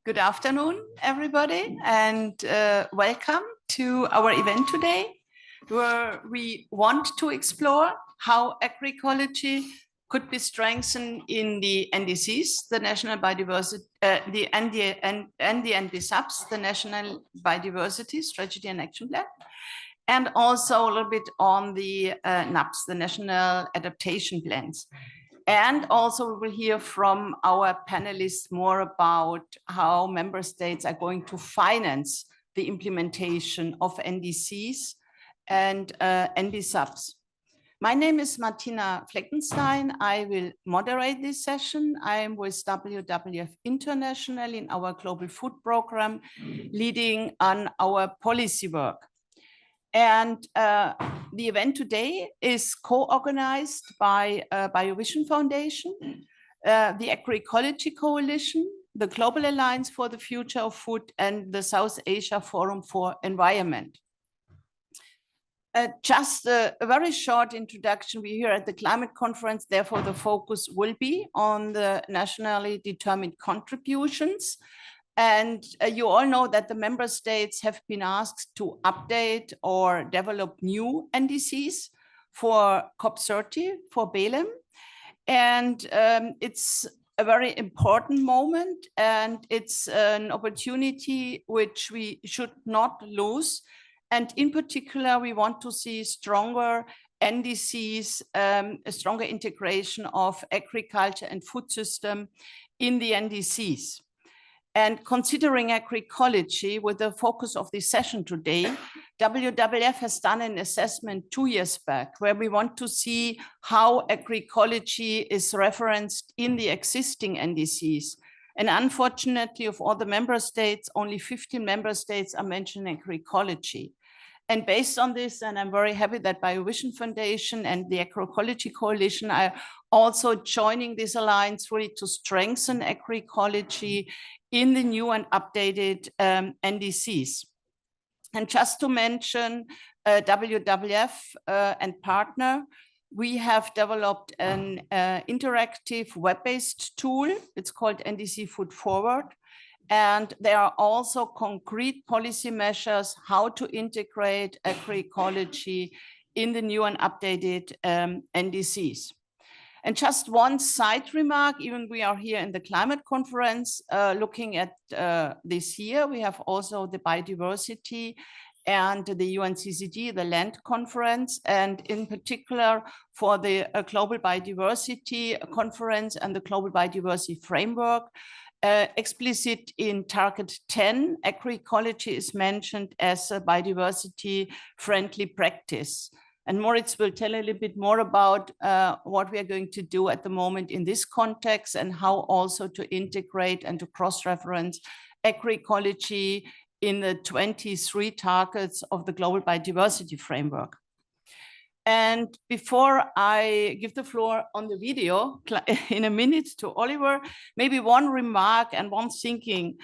Good afternoon, everybody, and welcome to our event today, where we want to explore how agroecology could be strengthened in the NDCs, the National Biodiversity, the NBSAPs, the National Biodiversity Strategy and Action Plan, and also a little bit on the NAPs, the National Adaptation Plans. And also we will hear from our panelists more about how member states are going to finance the implementation of NDCs and NBSAPs. My name is Martina Fleckenstein. I will moderate this session. I am with WWF International in our Global Food Program, leading on our policy work. And the event today is co-organized by Biovision Foundation, the Agroecology Coalition, the Global Alliance for the Future of Food, and the South Asia Forum for Environment. Just a very short introduction. We're here at the climate conference, therefore the focus will be on the nationally determined contributions. And you all know that the member states have been asked to update or develop new NDCs for COP30, for Belém. And it's a very important moment, and it's an opportunity which we should not lose. And in particular, we want to see stronger NDCs, a stronger integration of agriculture and food system in the NDCs. And considering agroecology with the focus of this session today, WWF has done an assessment 2 years back where we want to see how agroecology is referenced in the existing NDCs. And unfortunately, of all the member states, only 15 member states are mentioning agroecology. And based on this, and I'm very happy that Biovision Foundation and the Agroecology Coalition are also joining this alliance really to strengthen agroecology in the new and updated NDCs. And just to mention WWF and partner, we have developed an interactive web-based tool. It's called NDC Food Forward. And there are also concrete policy measures how to integrate agroecology in the new and updated NDCs. And just one side remark, even we are here in the climate conference, looking at this year, we have also the biodiversity and the UNCCD, the land conference, and in particular for the global biodiversity conference and the global biodiversity framework, explicit in target 10, agroecology is mentioned as a biodiversity friendly practice. And Moritz will tell a little bit more about what we are going to do at the moment in this context and how also to integrate and to cross-reference agroecology in the 23 targets of the Global Biodiversity Framework. And before I give the floor on the video in a minute to Oliver, maybe one remark and one thinking.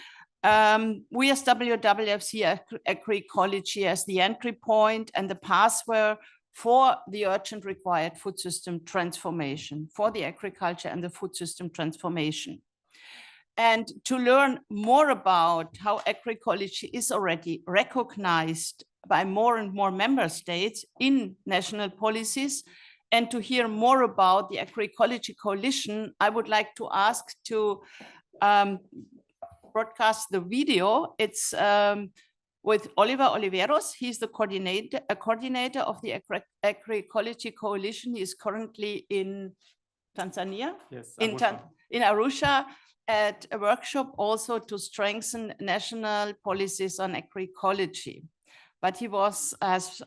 We as WWF see agroecology as the entry point and the pathway for the urgent required food system transformation, for the agriculture and the food system transformation. And to learn more about how agroecology is already recognized by more and more member states in national policies, and to hear more about the Agroecology Coalition, I would like to ask to broadcast the video. It's with Oliver Oliveros. He's the coordinator of the Agroecology Coalition. He is currently in Tanzania, yes, in Arusha, at a workshop also to strengthen national policies on agroecology. But he has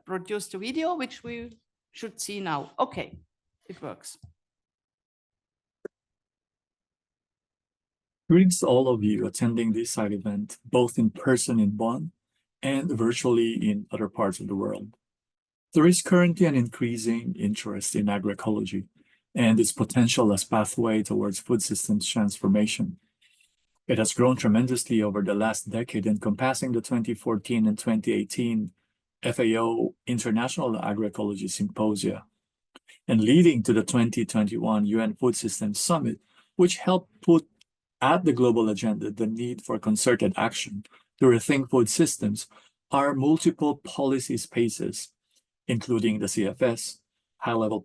produced a video, which we should see now. Okay, it works. Greetings to all of you attending this side event, both in person in Bonn and virtually in other parts of the world. There is currently an increasing interest in agroecology and its potential as pathway towards food systems transformation. It has grown tremendously over the last decade, encompassing the 2014 and 2018 FAO International Agroecology Symposia, and leading to the 2021 UN Food Systems Summit, which helped put at the global agenda the need for concerted action to rethink food systems are multiple policy spaces, including the CFS, high-level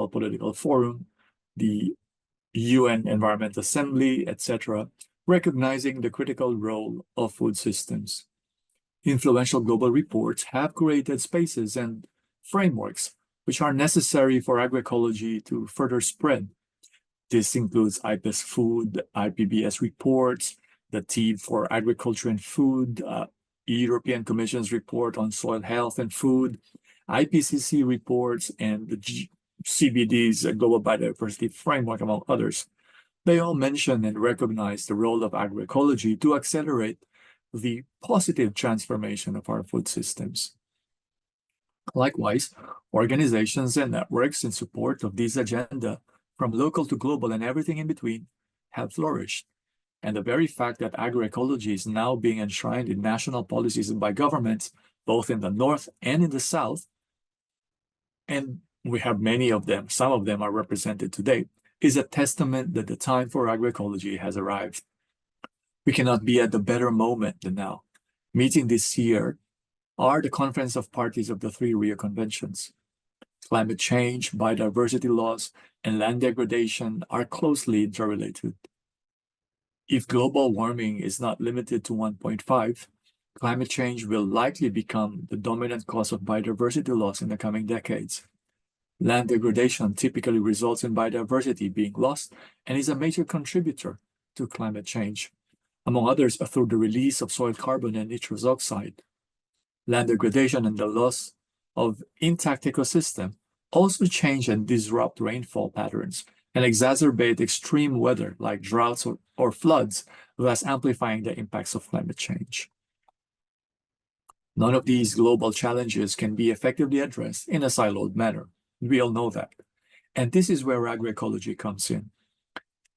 political forum, the UN Environment Assembly, etc., recognizing the critical role of food systems. Influential global reports have created spaces and frameworks which are necessary for agroecology to further spread. This includes IPES Food, IPBS reports, the team for Agriculture and Food, European Commission's report on soil health and food, IPCC reports, and the CBD's Global Biodiversity Framework, among others. They all mention and recognize the role of agroecology to accelerate the positive transformation of our food systems. Likewise, organizations and networks in support of this agenda, from local to global and everything in between, have flourished. And the very fact that agroecology is now being enshrined in national policies by governments, both in the North and in the South, and we have many of them, some of them are represented today, is a testament that the time for agroecology has arrived. We cannot be at a better moment than now. Meeting this year are the Conference of Parties of the 3 Rio Conventions. Climate change, biodiversity loss, and land degradation are closely interrelated. If global warming is not limited to 1.5, climate change will likely become the dominant cause of biodiversity loss in the coming decades. Land degradation typically results in biodiversity being lost and is a major contributor to climate change, among others through the release of soil carbon and nitrous oxide. Land degradation and the loss of intact ecosystem also change and disrupt rainfall patterns and exacerbate extreme weather like droughts or floods, thus amplifying the impacts of climate change. None of these global challenges can be effectively addressed in a siloed manner. We all know that. And this is where agroecology comes in.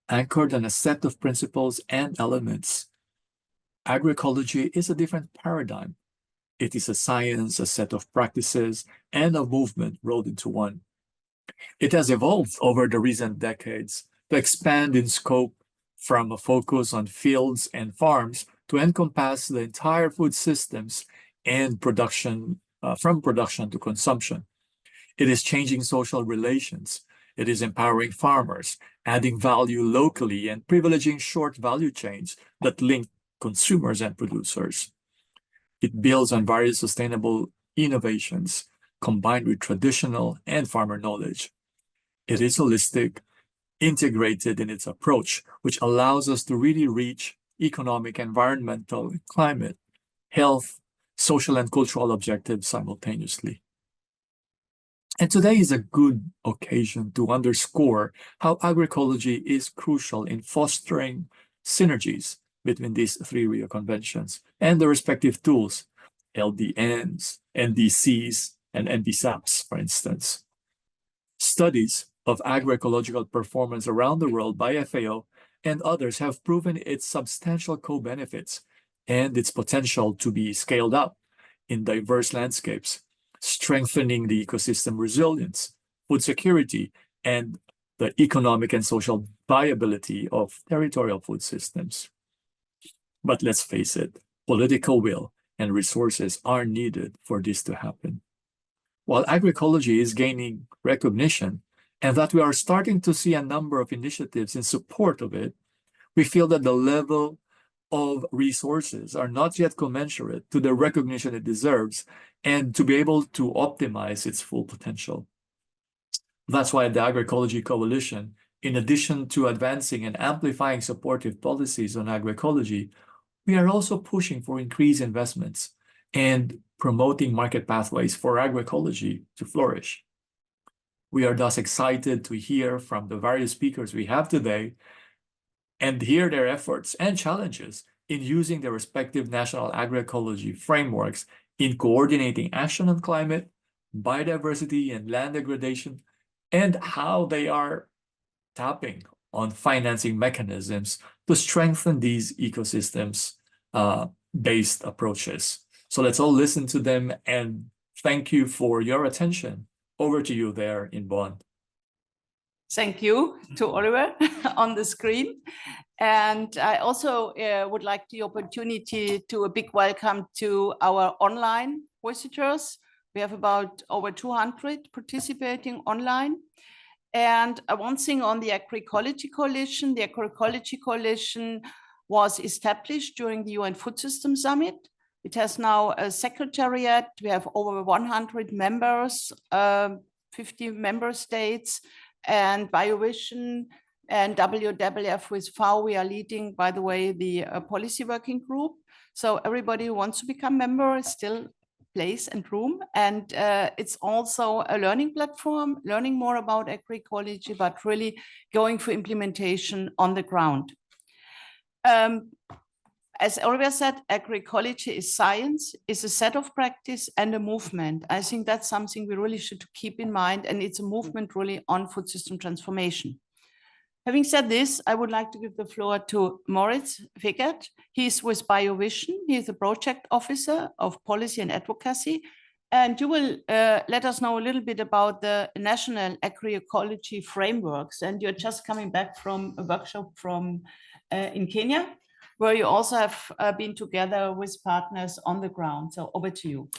Anchored on a set of principles and elements, agroecology is a different paradigm. It is a science, a set of practices, and a movement rolled into one. It has evolved over the recent decades to expand in scope from a focus on fields and farms to encompass the entire food systems and production, from production to consumption. It is changing social relations. It is empowering farmers, adding value locally, and privileging short value chains that link consumers and producers. It builds on various sustainable innovations combined with traditional and farmer knowledge. It is holistic, integrated in its approach, which allows us to really reach economic, environmental, climate, health, social, and cultural objectives simultaneously. And today is a good occasion to underscore how agroecology is crucial in fostering synergies between these 3 Rio Conventions and the respective tools, LDNs, NDCs, and NBSAPs, for instance. Studies of agroecological performance around the world by FAO and others have proven its substantial co-benefits and its potential to be scaled up in diverse landscapes, strengthening the ecosystem resilience, food security, and the economic and social viability of territorial food systems. But let's face it, political will and resources are needed for this to happen. While agroecology is gaining recognition and that we are starting to see a number of initiatives in support of it, we feel that the level of resources are not yet commensurate to the recognition it deserves and to be able to optimize its full potential. That's why the Agroecology Coalition, in addition to advancing and amplifying supportive policies on agroecology, we are also pushing for increased investments and promoting market pathways for agroecology to flourish. We are thus excited to hear from the various speakers we have today and hear their efforts and challenges in using their respective national agroecology frameworks in coordinating action on climate, biodiversity, and land degradation, and how they are tapping on financing mechanisms to strengthen these ecosystems based approaches. So let's all listen to them, and thank you for your attention. Over to you there in Bonn. Thank you to Oliver on the screen. And I also would like the opportunity to a big welcome to our online visitors. We have about over 200 participating online. And one thing on the Agroecology Coalition, the Agroecology Coalition was established during the UN Food System Summit. It has now a secretariat. We have over 100 members, 50 member states, and Biovision and WWF with FAO, we are leading, by the way, the policy working group. So everybody who wants to become member is still place and room. And it's also a learning platform, learning more about agroecology, but really going for implementation on the ground. As Olivia said, agroecology is science, is a set of practice and a movement. I think that's something we really should keep in mind, and it's a movement really on food system transformation. Having said this, I would like to give the floor to Moritz Wickert. He's with Biovision. He's the project officer of policy and advocacy. And you will let us know a little bit about the national agroecology frameworks. And you're just coming back from a workshop in Kenya, where you also have been together with partners on the ground. So over to you.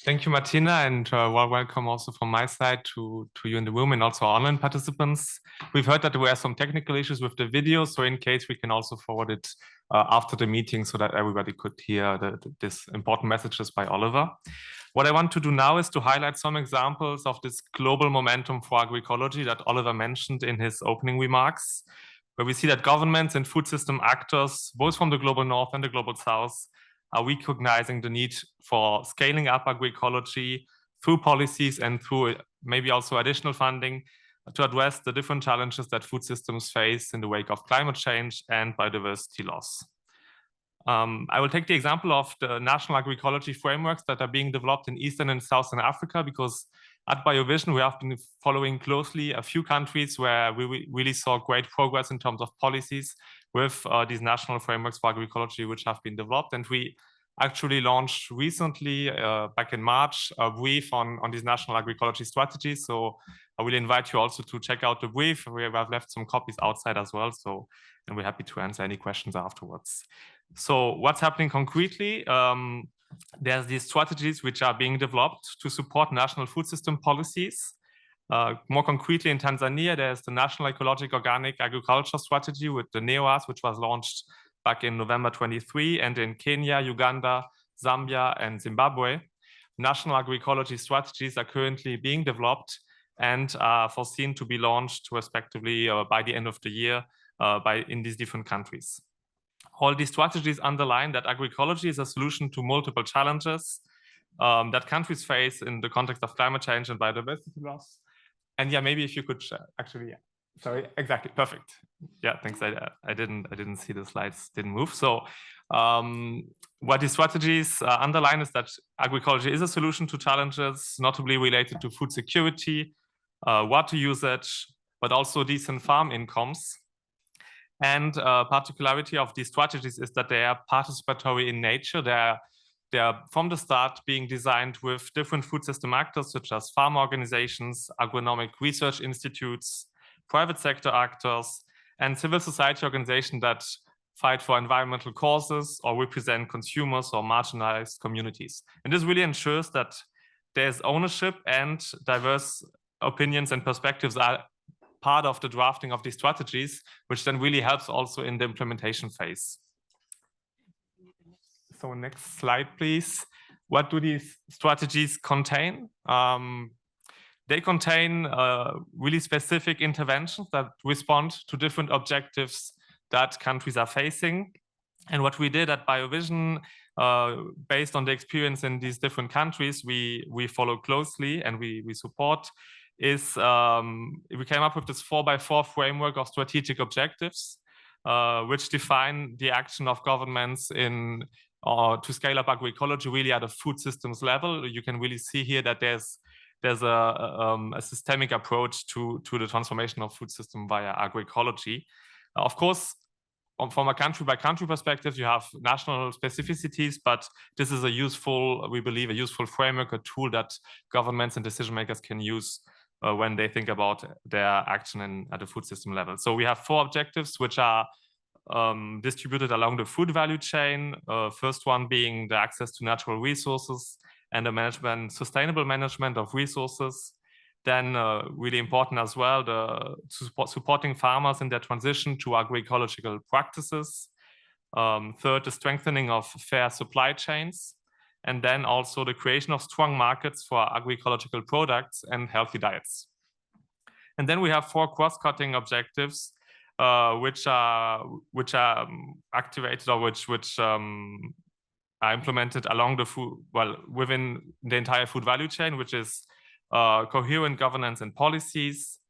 Thank you, Martina, and welcome also from my side to you in the room and also online participants. We've heard that there were some technical issues with the video, so in case we can also forward it after the meeting so that everybody could hear these important messages by Oliver. What I want to do now is to highlight some examples of this global momentum for agroecology that Oliver mentioned in his opening remarks, where we see that governments and food system actors, both from the global north and the global south, are recognizing the need for scaling up agroecology through policies and through maybe also additional funding to address the different challenges that food systems face in the wake of climate change and biodiversity loss. I will take the example of the national agroecology frameworks that are being developed in Eastern and Southern Africa, because at Biovision, we have been following closely a few countries where we really saw great progress in terms of policies with these national frameworks for agroecology, which have been developed. And we actually launched recently, back in March, a brief on these national agroecology strategies. So I will invite you also to check out the brief. We have left some copies outside as well. So, and we're happy to answer any questions afterwards. So what's happening concretely? There's these strategies which are being developed to support national food system policies. More concretely, in Tanzania, there's the National Ecological Organic Agriculture Strategy with the NEOAS, which was launched back in November 23, and in Kenya, Uganda, Zambia, and Zimbabwe. National agroecology strategies are currently being developed and are foreseen to be launched respectively by the end of the year in these different countries. All these strategies underline that agroecology is a solution to multiple challenges that countries face in the context of climate change and biodiversity loss. And yeah, maybe if you could actually, yeah, sorry, exactly, perfect. Yeah, thanks. I didn't see the slides, didn't move. So what these strategies underline is that agroecology is a solution to challenges notably related to food security, water usage, but also decent farm incomes. And particularity of these strategies is that they are participatory in nature. They are from the start being designed with different food system actors, such as farm organizations, agronomic research institutes, private sector actors, and civil society organizations that fight for environmental causes or represent consumers or marginalized communities. And this really ensures that there's ownership and diverse opinions and perspectives are part of the drafting of these strategies, which then really helps also in the implementation phase. So next slide, please. What do these strategies contain? They contain really specific interventions that respond to different objectives that countries are facing. And what we did at Biovision, based on the experience in these different countries, we follow closely and we support, is we came up with this 4x4 framework of strategic objectives, which define the action of governments in to scale up agroecology really at a food systems level. You can really see here that there's a systemic approach to the transformation of food system via agroecology. Of course, from a country by country perspective, you have national specificities, but this is a useful, we believe, a useful framework, a tool that governments and decision makers can use when they think about their action at the food system level. So we have 4 objectives, which are distributed along the food value chain. First one being the access to natural resources and the sustainable management of resources. Then really important as well, supporting farmers in their transition to agroecological practices. Third, the strengthening of fair supply chains. And then also the creation of strong markets for agroecological products and healthy diets. And then we have 4 cross-cutting objectives, which are activated or which are implemented along the within the entire food value chain, which is coherent governance and policies,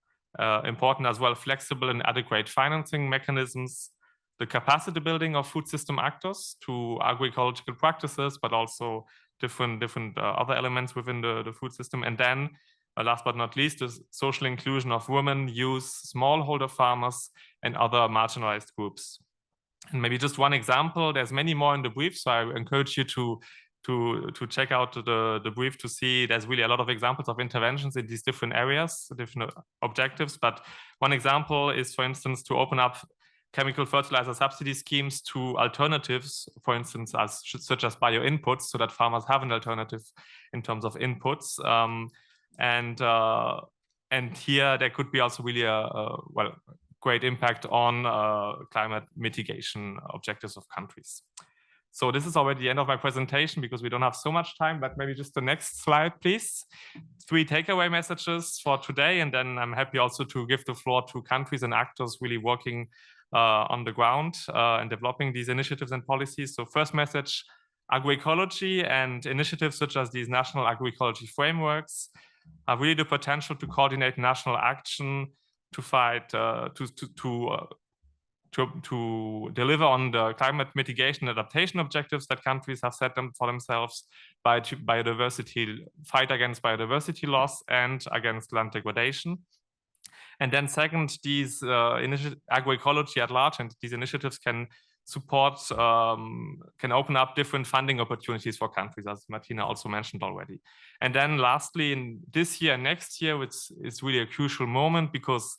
important as well, flexible and adequate financing mechanisms, the capacity building of food system actors to agroecological practices, but also different other elements within the food system. And then last but not least, the social inclusion of women, youth, smallholder farmers, and other marginalized groups. And maybe just one example, there's many more in the brief, so I encourage you to check out the brief to see there's really a lot of examples of interventions in these different areas, different objectives. But one example is, for instance, to open up chemical fertilizer subsidy schemes to alternatives, for instance, such as bio inputs, so that farmers have an alternative in terms of inputs. And here there could be also really a great impact on climate mitigation objectives of countries. So this is already the end of my presentation because we don't have so much time, but maybe just the next slide, please. 3 takeaway messages for today, and then I'm happy also to give the floor to countries and actors really working on the ground and developing these initiatives and policies. So first message, agroecology and initiatives such as these national agroecology frameworks have really the potential to coordinate national action to fight, to deliver on the climate mitigation and adaptation objectives that countries have set for themselves by biodiversity, fight against biodiversity loss and against land degradation. And then second, these agroecology at large and these initiatives can support, can open up different funding opportunities for countries, as Martina also mentioned already. And then lastly, in this year and next year, which is really a crucial moment because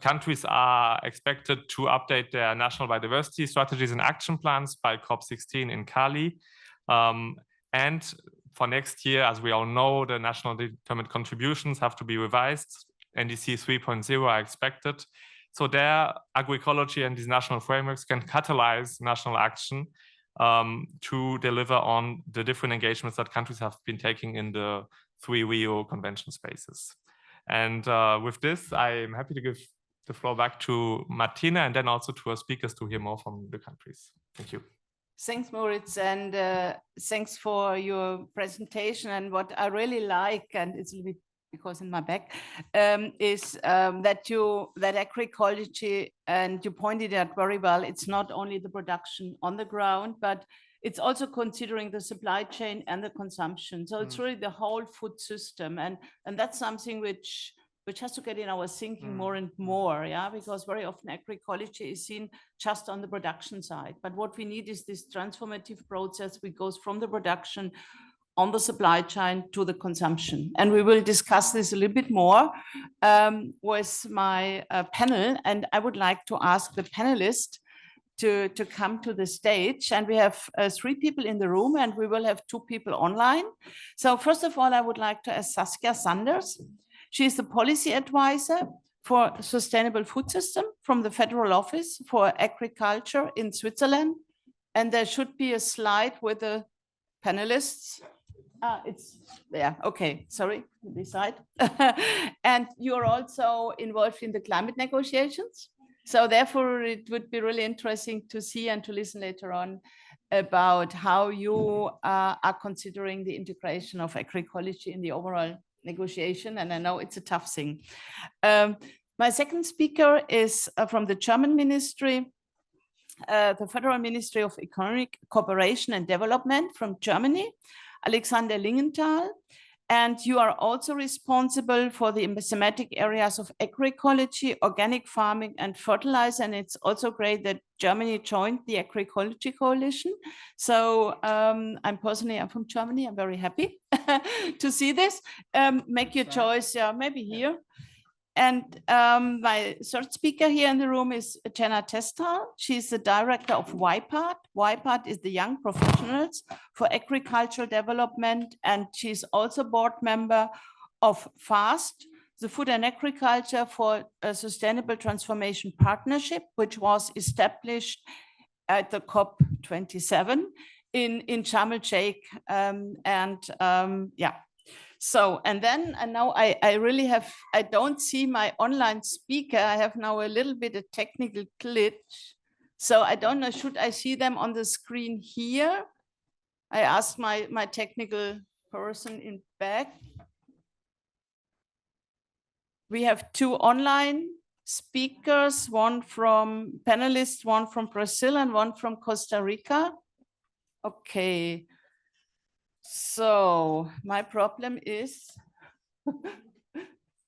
countries are expected to update their national biodiversity strategies and action plans by COP16 in Cali. And for next year, as we all know, the national determined contributions have to be revised. NDC 3.0 are expected. So their agroecology and these national frameworks can catalyze national action to deliver on the different engagements that countries have been taking in the 3 Rio convention spaces. And with this, I'm happy to give the floor back to Martina and then also to our speakers to hear more from the countries. Thank you. Thanks, Moritz, and thanks for your presentation. And what I really like, and it's a little bit because in my back, is that agroecology, and you pointed out very well, it's not only the production on the ground, but it's also considering the supply chain and the consumption. So it's really the whole food system. And that's something which has to get in our thinking more and more, yeah, because very often agroecology is seen just on the production side. But what we need is this transformative process which goes from the production on the supply chain to the consumption. And we will discuss this a little bit more with my panel. And I would like to ask the panelists to come to the stage. And we have 3 people in the room and we will have 2 people online. So first of all, I would like to ask Saskia Sanders. She is the policy advisor for sustainable food system from the Federal Office for Agriculture in Switzerland. And there should be a slide with the panelists. It's there. Okay, sorry, this side. And you're also involved in the climate negotiations. So therefore, it would be really interesting to see and to listen later on about how you are considering the integration of agroecology in the overall negotiation. And I know it's a tough thing. My second speaker is from the German ministry, the Federal Ministry of Economic Cooperation and Development from Germany, Alexander Lingenthal, and you are also responsible for the thematic areas of agroecology, organic farming, and fertilizer. And it's also great that Germany joined the Agroecology Coalition. So I'm from Germany. I'm very happy to see this. Make your choice, yeah, maybe here. My third speaker here in the room is Jenna Testal. She's the director of YPAD. YPAD is the Young Professionals for Agricultural Development, and she's also board member of FAST, the Food and Agriculture for a Sustainable Transformation Partnership, which was established at the COP27 in Sharm el-Sheikh. So, and now I really have, I don't see my online speaker. I have now a little bit of technical glitch. So I don't know, should I see them on the screen here? I asked my technical person in back. We have two online speakers, one from panelists, one from Brazil and one from Costa Rica. Okay. So my problem is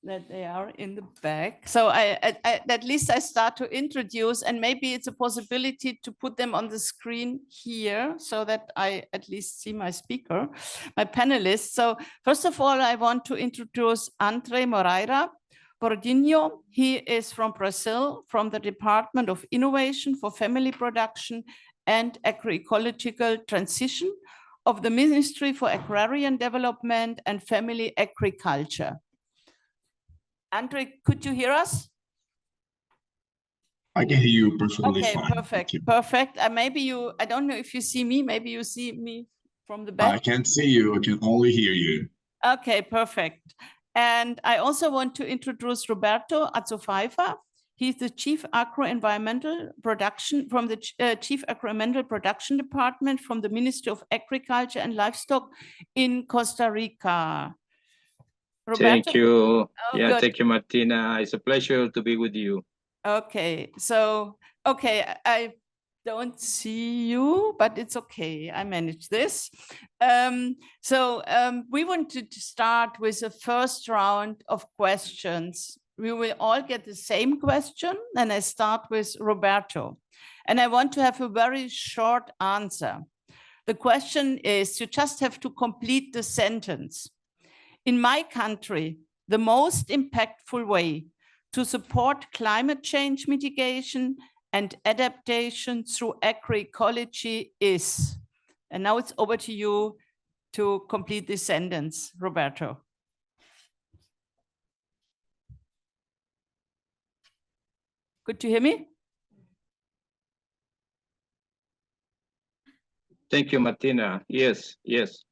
that they are in the back. So at least I start to introduce, and maybe it's a possibility to put them on the screen here so that I at least see my speaker, my panelists. So first of all, I want to introduce Andre Moreira Bordinho. He is from Brazil, from the Department of Innovation for Family Production and Agroecological Transition of the Ministry for Agrarian Development and Family Agriculture. Andre, could you hear us? I can hear you perfectly fine. Okay, perfect, perfect. Maybe you, I don't know if you see me, maybe you see me from the back. I can't see you, I can only hear you. Okay, perfect. And I also want to introduce Roberto Azofaifa. He's the Chief Agro-Environmental Production from the Chief Agro-Environmental Production Department from the Ministry of Agriculture and Livestock in Costa Rica. Roberto? Thank you. Oh, yeah, good. Thank you, Martina. It's a pleasure to be with you. Okay, so, okay, I don't see you, but it's okay. I manage this. We wanted to start with the first round of questions. We will all get the same question, and I start with Roberto. And I want to have a very short answer. The question is, you just have to complete the sentence. In my country, the most impactful way to support climate change mitigation and adaptation through agroecology is, and now it's over to you to complete this sentence, Roberto. Could you hear me? Thank you, Martina. Yes, yes.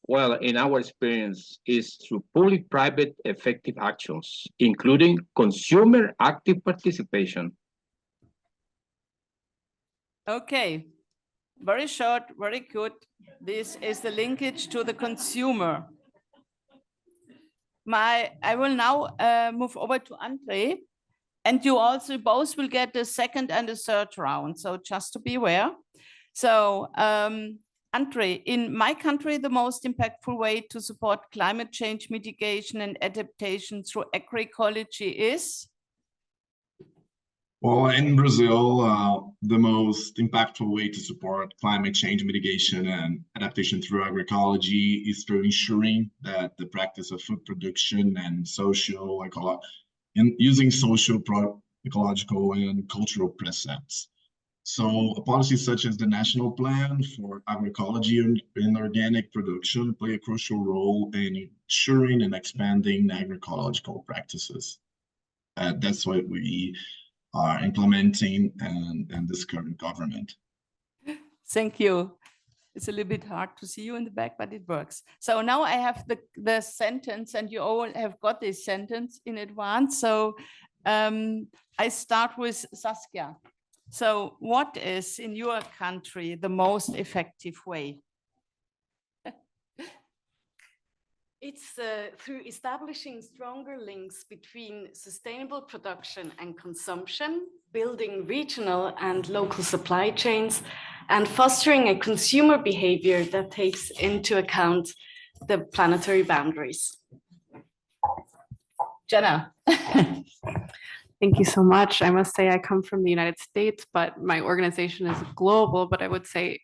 Well, in our experience, is through public-private effective actions, including consumer active participation. Okay, very short, very good. This is the linkage to the consumer. I will now move over to Andre, and you also both will get the second and the third round, so just to be aware. So, Andre, in my country, the most impactful way to support climate change mitigation and adaptation through agroecology is? Well, in Brazil, the most impactful way to support climate change mitigation and adaptation through agroecology is through ensuring that the practice of food production and using social, ecological, and cultural precepts. So policies such as the National Plan for Agroecology and Organic Production play a crucial role in ensuring and expanding agroecological practices. That's what we are implementing in this current government. Thank you. It's a little bit hard to see you in the back, but it works. So now I have the sentence, and you all have got this sentence in advance. So I start with Saskia. So what is in your country the most effective way? It's through establishing stronger links between sustainable production and consumption, building regional and local supply chains, and fostering a consumer behavior that takes into account the planetary boundaries. Jenna. Thank you so much. I must say I come from the United States, but my organization is global, but I would say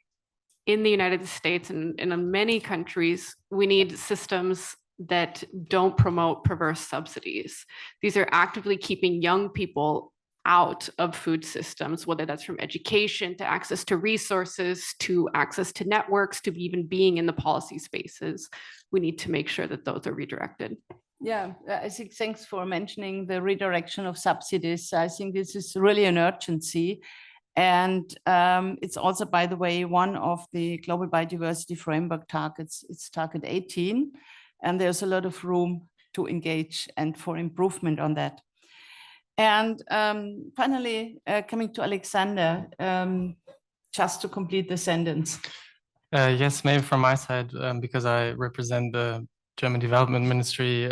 in the United States and in many countries, we need systems that don't promote perverse subsidies. These are actively keeping young people out of food systems, whether that's from education to access to resources, to access to networks, to even being in the policy spaces. We need to make sure that those are redirected. Yeah, I think thanks for mentioning the redirection of subsidies. I think this is really an urgency. And it's also, by the way, one of the Global Biodiversity Framework targets. It's target 18. And there's a lot of room to engage and for improvement on that. And finally, coming to Alexander, just to complete the sentence. Yes, maybe from my side, because I represent the German Development Ministry.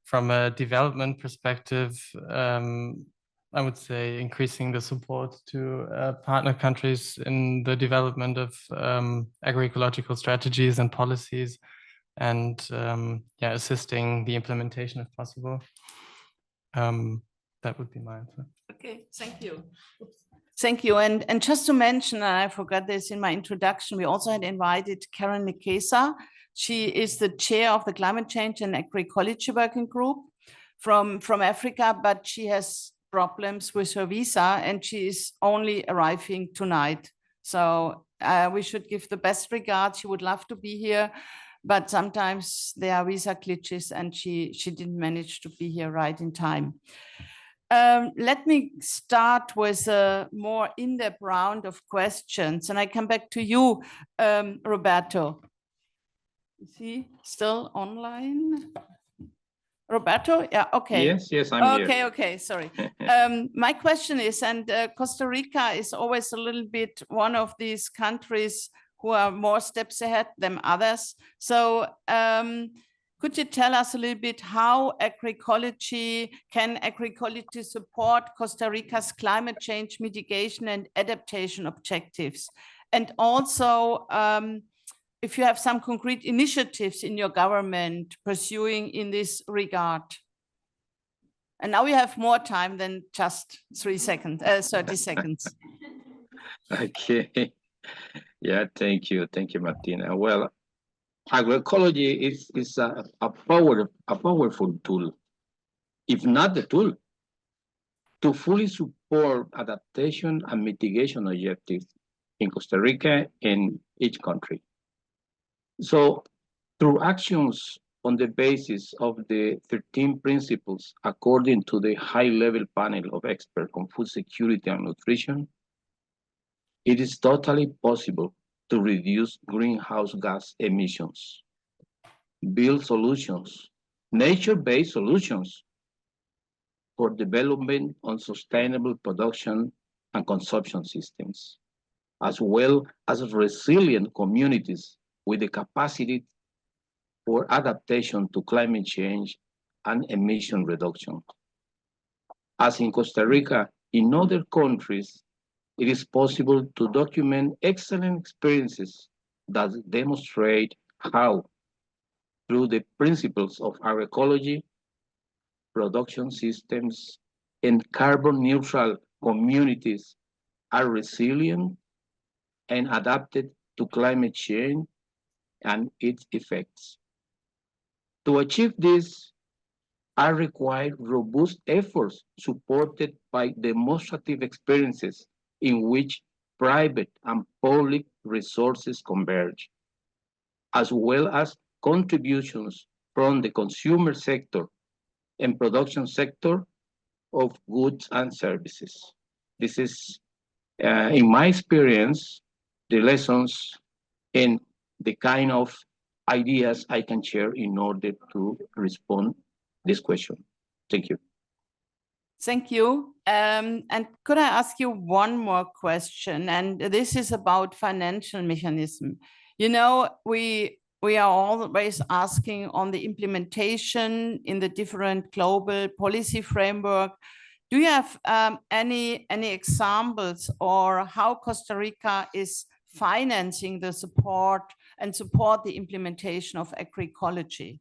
From a development perspective, I would say increasing the support to partner countries in the development of agroecological strategies and policies, and yeah, assisting the implementation if possible. That would be my answer. Okay, thank you. Thank you. And just to mention, I forgot this in my introduction, we also had invited Karen Nikesa. She is the chair of the Climate Change and Agroecology Working Group from Africa, but she has problems with her visa and she is only arriving tonight. So we should give the best regards. She would love to be here, but sometimes there are visa glitches and she didn't manage to be here right in time. Let me start with a more in-depth round of questions, and I come back to you, Roberto. Is he still online? Roberto? Yeah, okay. Yes, I'm here. Okay, sorry. My question is, and Costa Rica is always a little bit one of these countries who are more steps ahead than others. So could you tell us a little bit how agroecology support Costa Rica's climate change mitigation and adaptation objectives? And also, if you have some concrete initiatives in your government pursuing in this regard. And now we have more time than just 30 seconds. Okay. Yeah, thank you, Martina. Well, agroecology is a powerful tool, if not the tool, to fully support adaptation and mitigation objectives in Costa Rica and each country. So, through actions on the basis of the 13 principles according to the high-level panel of experts on food security and nutrition, it is totally possible to reduce greenhouse gas emissions, build solutions, nature-based solutions for development on sustainable production and consumption systems, as well as resilient communities with the capacity for adaptation to climate change and emission reduction. As in Costa Rica, in other countries, it is possible to document excellent experiences that demonstrate how, through the principles of agroecology, production systems, and carbon neutral communities are resilient and adapted to climate change and its effects. To achieve this, are required robust efforts supported by demonstrative experiences in which private and public resources converge, as well as contributions from the consumer sector and production sector of goods and services. This is, in my experience, the lessons and the kind of ideas I can share in order to respond this question. Thank you. Thank you. And could I ask you one more question? And this is about financial mechanism. You know, we are always asking on the implementation in the different global policy framework. Do you have any examples or how Costa Rica is financing the support the implementation of agroecology?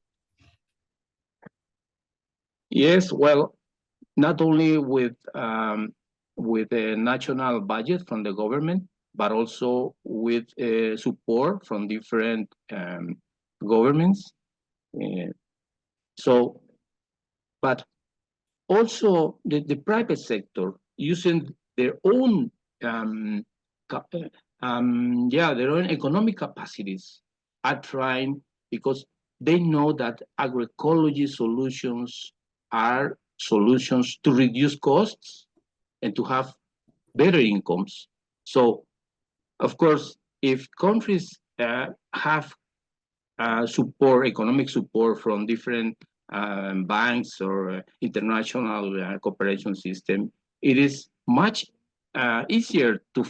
Yes, well, not only with a national budget from the government, but also with support from different governments. So, but also the private sector using their own their own economic capacities are trying, because they know that agroecology solutions are solutions to reduce costs and to have better incomes. So, of course, if countries have support, economic support from different banks or international cooperation system, it is much easier to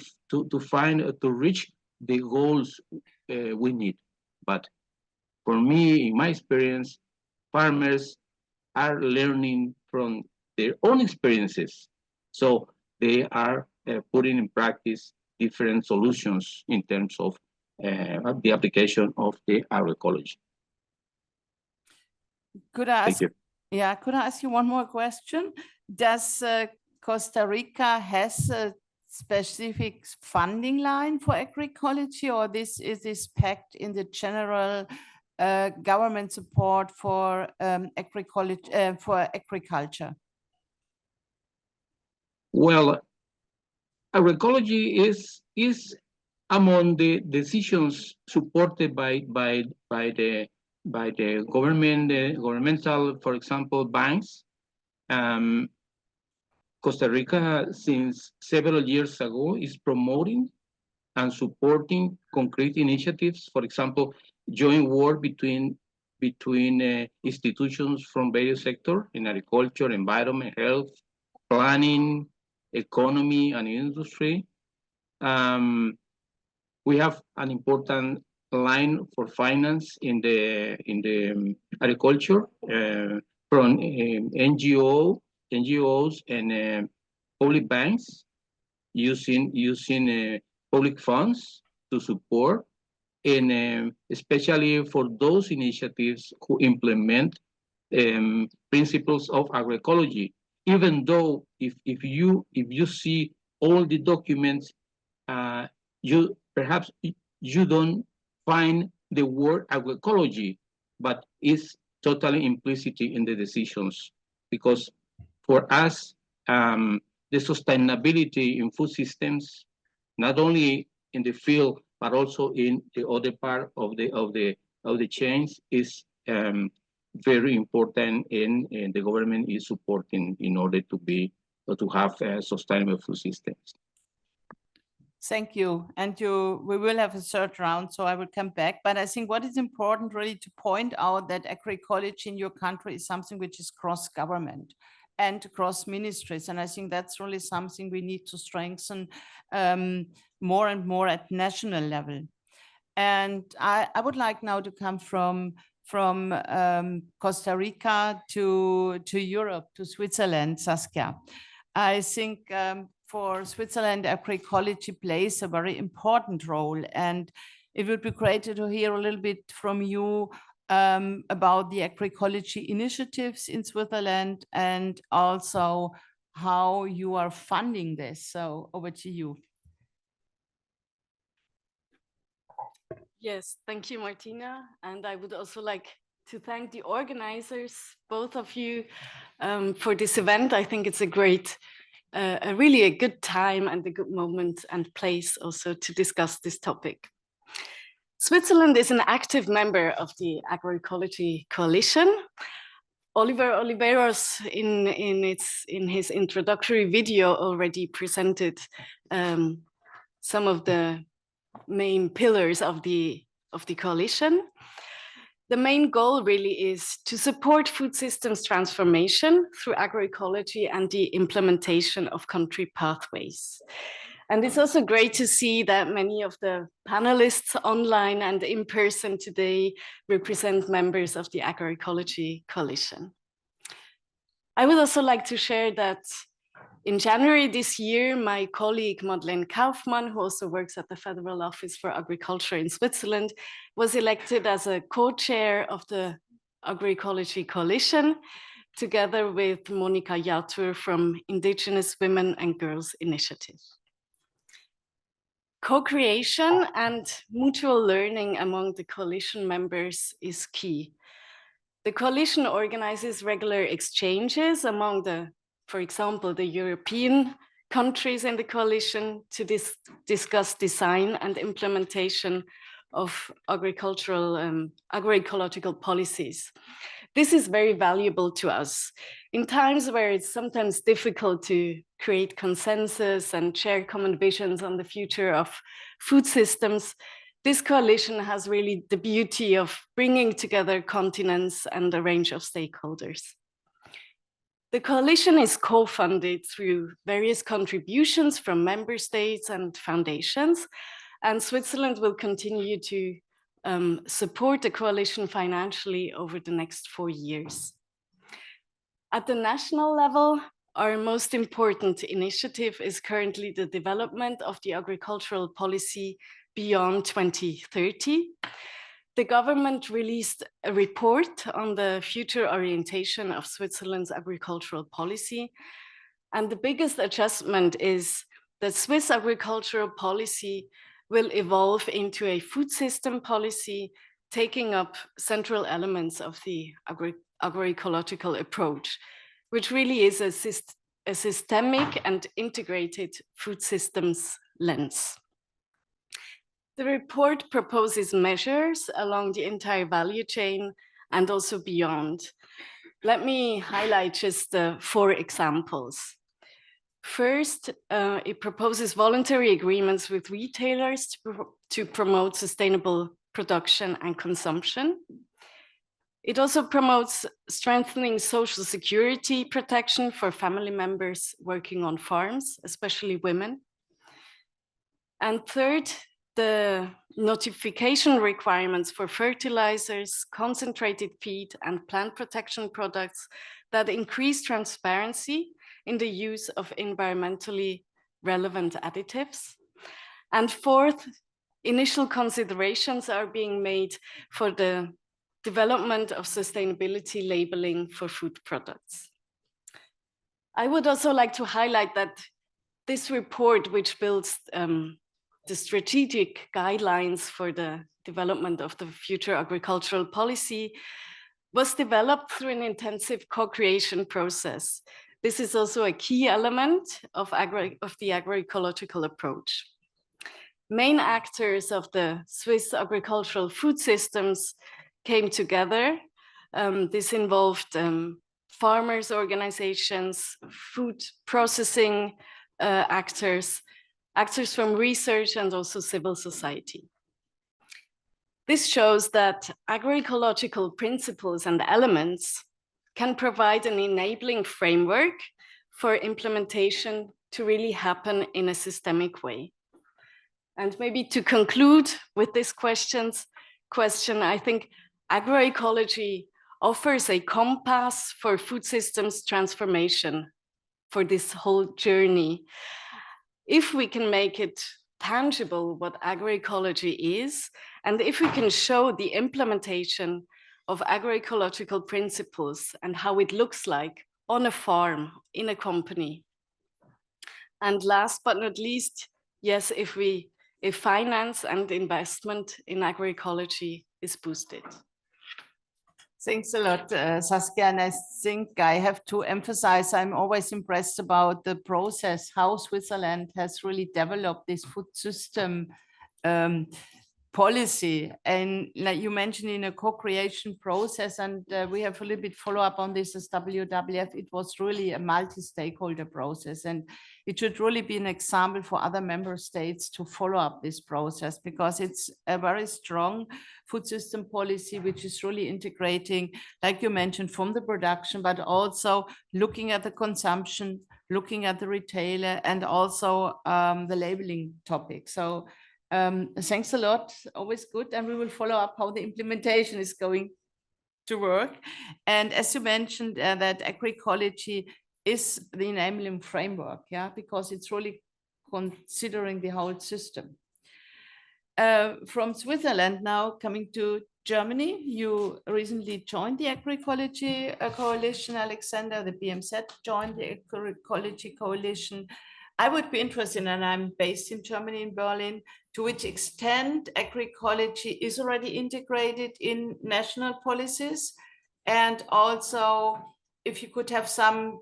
find, to reach the goals we need. But for me, in my experience, farmers are learning from their own experiences. So they are putting in practice different solutions in terms of the application of the agroecology. Could I Thank ask, you. yeah, could I ask you one more question? Does Costa Rica has a specific funding line for agroecology, or is this packed in the general government support for agriculture? Well, agroecology is among the decisions supported by the government, governmental, for example, banks. Costa Rica, since several years ago, is promoting and supporting concrete initiatives. For example, joint work between institutions from various sectors in agriculture, environment, health, planning, economy, and industry. We have an important line for finance in the agriculture from NGOs and public banks using public funds to support, and especially for those initiatives who implement principles of agroecology. Even though if you see all the documents, you perhaps you don't find the word agroecology, but it's totally implicit in the decisions, because for us, the sustainability in food systems, not only in the field but also in the other part of the chains, is very important, and the government is supporting in order to have sustainable food systems. Thank you. And we will have a third round, so I will come back. But I think what is important really to point out that agroecology in your country is something which is cross-government and cross ministries. And I think that's really something we need to strengthen more and more at national level. And I would like now to come from Costa Rica to Europe, to Switzerland, Saskia. I think for Switzerland, agroecology plays a very important role, and it would be great to hear a little bit from you about the agroecology initiatives in Switzerland and also how you are funding this. So over to you. Yes, thank you, Martina. And I would also like to thank the organizers, both of you, for this event. I think it's a great, really a good time and a good moment and place also to discuss this topic. Switzerland is an active member of the Agroecology Coalition. Oliver Oliveros, in his introductory video, already presented some of the main pillars of the coalition. The main goal really is to support food systems transformation through agroecology and the implementation of country pathways. And it's also great to see that many of the panelists online and in person today represent members of the Agroecology Coalition. I would also like to share that in January this year, my colleague Madeleine Kaufmann, who also works at the Federal Office for Agriculture in Switzerland, was elected as a co-chair of the Agroecology Coalition, together with Monica Yatur from Indigenous Women and Girls Initiative. Co-creation and mutual learning among the coalition members is key. The coalition organizes regular exchanges among for example, the European countries in the coalition to discuss design and implementation of agroecological policies. This is very valuable to us. In times where it's sometimes difficult to create consensus and share common visions on the future of food systems, this coalition has really the beauty of bringing together continents and a range of stakeholders. The coalition is co-funded through various contributions from member states and foundations, and Switzerland will continue to support the coalition financially over the next 4 years. At the national level, our most important initiative is currently the development of the agricultural policy beyond 2030. The government released a report on the future orientation of Switzerland's agricultural policy. And the biggest adjustment is that Swiss agricultural policy will evolve into a food system policy, taking up central elements of the agroecological approach, which really is a systemic and integrated food systems lens. The report proposes measures along the entire value chain and also beyond. Let me highlight just 4 examples. First, it proposes voluntary agreements with retailers to promote sustainable production and consumption. It also promotes strengthening social security protection for family members working on farms, especially women. And third, the notification requirements for fertilizers, concentrated feed, and plant protection products that increase transparency in the use of environmentally relevant additives. And fourth, initial considerations are being made for the development of sustainability labeling for food products. I would also like to highlight that this report, which builds the strategic guidelines for the development of the future agricultural policy, was developed through an intensive co-creation process. This is also a key element of the agroecological approach. Main actors of the Swiss agricultural food systems came together. This involved farmers' organizations, food processing actors from research, and also civil society. This shows that agroecological principles and elements can provide an enabling framework for implementation to really happen in a systemic way. And maybe to conclude with this question, I think agroecology offers a compass for food systems transformation for this whole journey. If we can make it tangible what agroecology is, and if we can show the implementation of agroecological principles and how it looks like on a farm, in a company. And last but not least, yes, if finance and investment in agroecology is boosted. Thanks a lot, Saskia. And I think I have to emphasize, I'm always impressed about the process, how Switzerland has really developed this food system policy. And like you mentioned, in a co-creation process, and we have a little bit follow up on this as WWF, it was really a multi-stakeholder process. And it should really be an example for other member states to follow up this process, because it's a very strong food system policy, which is really integrating, like you mentioned, from the production, but also looking at the consumption, looking at the retailer, and also the labeling topic. So thanks a lot, always good. And we will follow up how the implementation is going to work. And as you mentioned, that agroecology is the enabling framework, yeah, because it's really considering the whole system. From Switzerland now, coming to Germany, you recently joined the Agroecology Coalition, Alexander. The BMZ joined the Agroecology Coalition. I would be interested, and I'm based in Germany, in Berlin, to which extent agroecology is already integrated in national policies, And also, if you could have some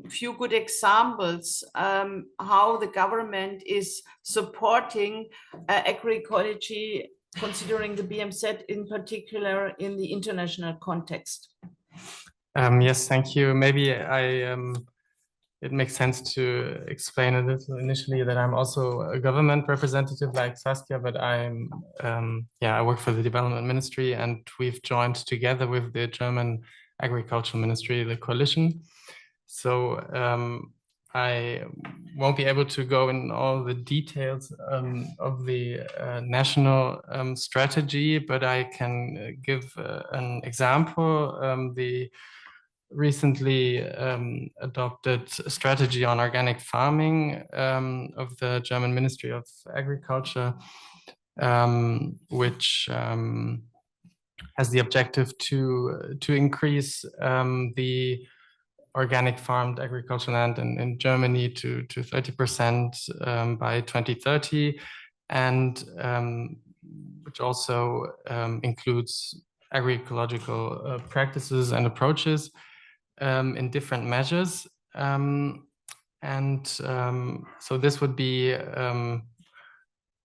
few good examples how the government is supporting agroecology, considering the BMZ in particular in the international context. Yes, thank you. Maybe it makes sense to explain a little initially that I'm also a government representative like Saskia, but I'm, I work for the Development Ministry, and we've joined together with the German Agricultural Ministry, the coalition. So I won't be able to go in all the details of the national strategy, but I can give an example. The recently adopted strategy on organic farming of the German Ministry of Agriculture, which has the objective to increase the organic farmed agricultural land in Germany to 30% by 2030, and which also includes agroecological practices and approaches in different measures. So this would be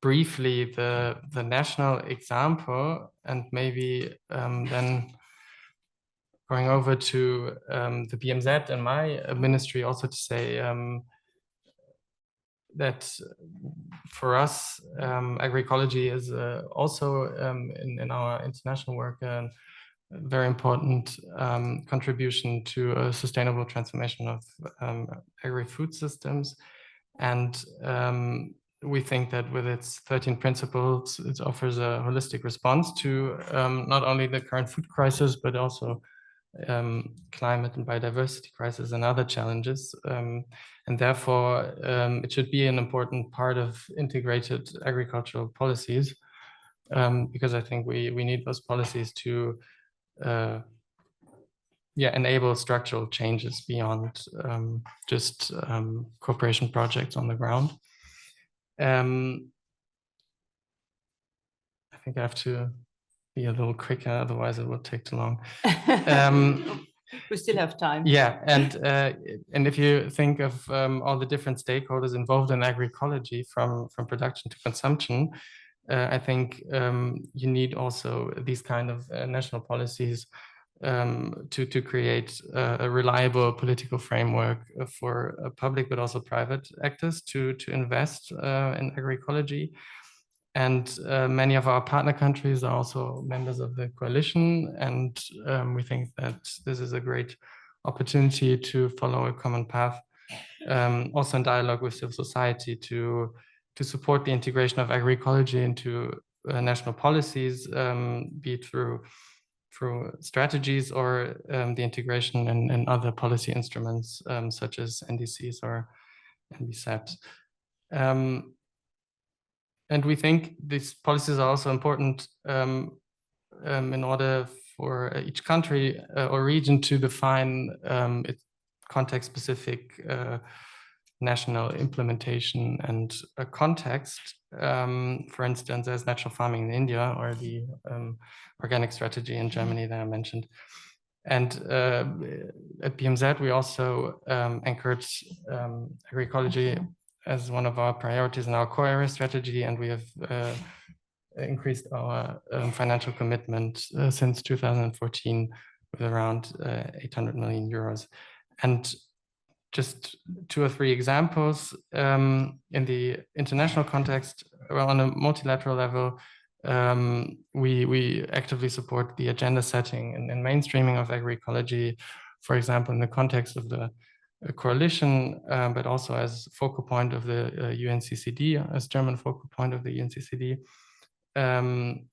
briefly the national example, and maybe then going over to the BMZ and my ministry also to say that for us, agroecology is also in our international work very important contribution to a sustainable transformation of agri-food systems. And we think that with its 13 principles, it offers a holistic response to not only the current food crisis, but also climate and biodiversity crisis and other challenges. And therefore, it should be an important part of integrated agricultural policies, because I think we need those policies to enable structural changes beyond just cooperation projects on the ground. I think I have to be a little quicker, otherwise it will take too long. We still have time. Yeah, and if you think of all the different stakeholders involved in agroecology, from production to consumption, I think you need also these kind of national policies to create a reliable political framework for public but also private actors to invest in agroecology. And many of our partner countries are also members of the coalition, and we think that this is a great opportunity to follow a common path, also in dialogue with civil society, to support the integration of agroecology into national policies, be it through strategies or the integration in other policy instruments such as NDCs or NBSAPs. And we think these policies are also important in order for each country or region to define its context-specific national implementation and a context. For instance, there's natural farming in India, or the organic strategy in Germany that I mentioned. And at BMZ, we also anchored agroecology as one of our priorities in our core area strategy, and we have increased our financial commitment since 2014 with around 800 million euros. And just 2 or 3 examples in the international context. Well, on a multilateral level, we actively support the agenda setting and mainstreaming of agroecology, for example, in the context of the coalition, but also as focal point of the UNCCD, as German focal point of the UNCCD. On